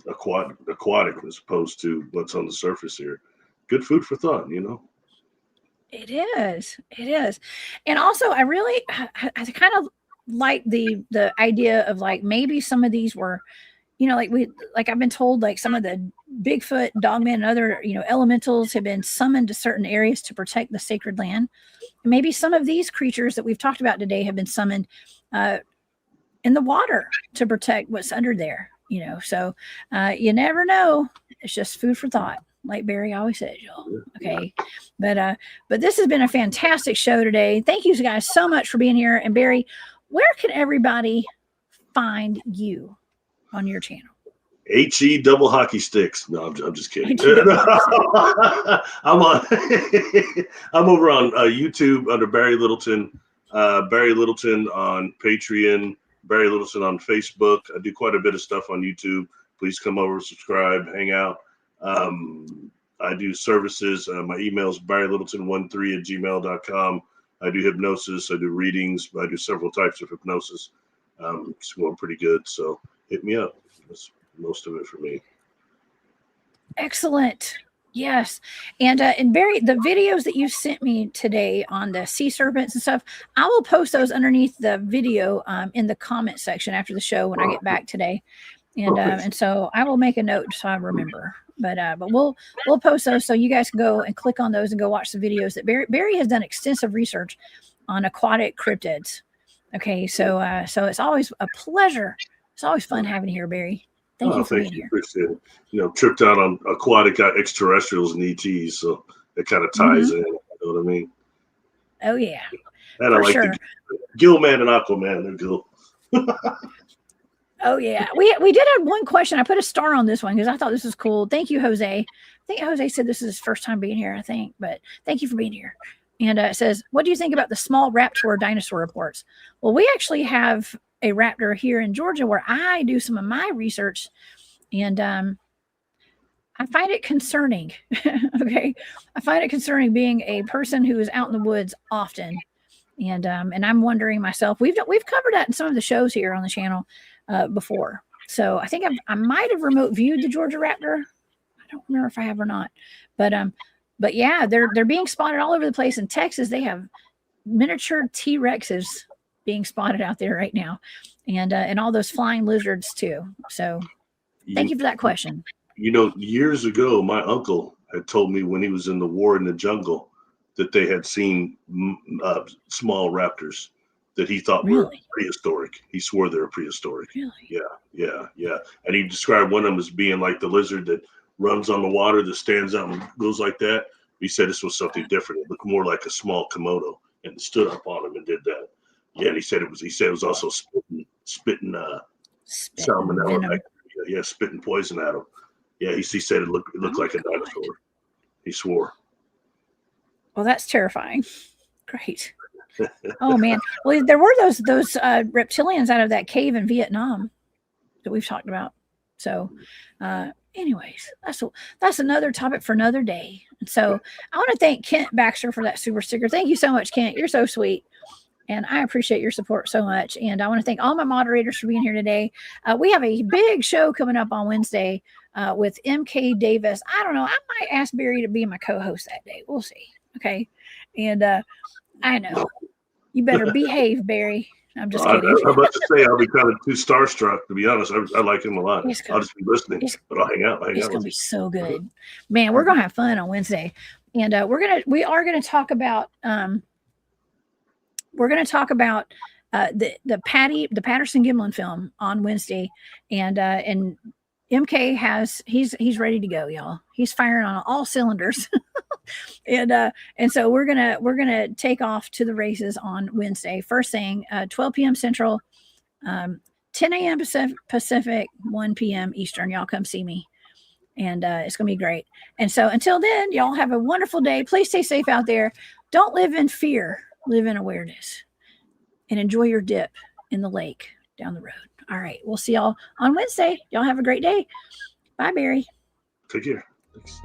aquatic as opposed to what's on the surface here. Good food for thought, It is. And also I kind of like the idea of like maybe some of these were like I've been told, like some of the Bigfoot, Dogman, and other, elementals have been summoned to certain areas to protect the sacred land. Maybe some of these creatures that we've talked about today have been summoned in the water to protect what's under there, so you never know. It's just food for thought, like Barry always says, y'all. Okay. But this has been a fantastic show today. Thank you guys so much for being here. And Barry, where can everybody find you on your channel? HE double hockey sticks. No, I'm just kidding. I'm on. I'm over on YouTube under Barry Littleton. Barry Littleton on Patreon. Barry Littleton on Facebook. I do quite a bit of stuff on YouTube. Please come over, subscribe, hang out. I do services. My email is barrylittleton13@gmail.com. I do hypnosis. I do readings. I do several types of hypnosis. It's going pretty good. So hit me up. That's most of it for me. Excellent. Yes. And Barry, the videos that you sent me today on the sea serpents and stuff, I will post those underneath the video in the comment section after the show when I get back today. And so I will make a note so I remember. But we'll post those so you guys can go and click on those and go watch the videos that Barry has done extensive research on aquatic cryptids. Okay, so it's always a pleasure. It's always fun having you here, Barry. Thank you for being here. Appreciate it. Tripped out on aquatic extraterrestrials and ETs, so it kind of ties in. You know what I mean? Oh yeah. And I like the Gillman and Aquaman. They're cool. Oh yeah, we did have one question. I put a star on this one because I thought this was cool. Thank you, Jose. I think Jose said this is his first time being here. I think, but thank you for being here. And it says, "What do you think about the small raptor dinosaur reports?" Well, we actually have a raptor here in Georgia where I do some of my research, and I find it concerning. Okay, I find it concerning being a person who is out in the woods often, and I'm wondering myself. We've covered that in some of the shows here on the channel before, so I think I might have remote viewed the Georgia raptor. I don't remember if I have or not, but yeah, they're being spotted all over the place. In Texas, they have miniature T-Rexes being spotted out there right now, and all those flying lizards too. So thank you for that question. Years ago, my uncle had told me when he was in the war in the jungle that they had seen small raptors that he thought were prehistoric. He swore they were prehistoric. Really? Yeah. And he described one of them as being like the lizard that runs on the water, that stands up and goes like that. He said this was something different. It looked more like a small Komodo, and stood up on him and did that. Yeah, and he said it was also spitting salmonella bacteria. Yeah, spitting poison at him. Yeah, he said it looked like a dinosaur. He swore. Well, that's terrifying. Great. Oh man. Well, there were those reptilians out of that cave in Vietnam that we've talked about. So anyways, that's another topic for another day. And so I want to thank Kent Baxter for that super sticker. Thank you so much, Kent. You're so sweet. And I appreciate your support so much. And I want to thank all my moderators for being here today. We have a big show coming up on Wednesday with MK Davis. I don't know. I might ask Barry to be my co-host that day. We'll see. Okay. And I know. You better behave, Barry. I'm just kidding. I'm about to say I'll be kind of too starstruck, to be honest. I like him a lot. I'll just be listening, but I'll hang out. It's going to be so good. Man, we're going to have fun on Wednesday. And we are going to talk about the Patterson Gimlin film on Wednesday. And MK he's ready to go, y'all. He's firing on all cylinders. and so we're gonna take off to the races on Wednesday. First thing, 12 p.m. Central, 10 a.m. Pacific, 1 p.m. Eastern. Y'all come see me, and it's gonna be great. And so until then, y'all have a wonderful day. Please stay safe out there. Don't live in fear. Live in awareness, and enjoy your dip in the lake down the road. All right, we'll see y'all on Wednesday. Y'all have a great day. Bye, Barry. Take care. Thanks.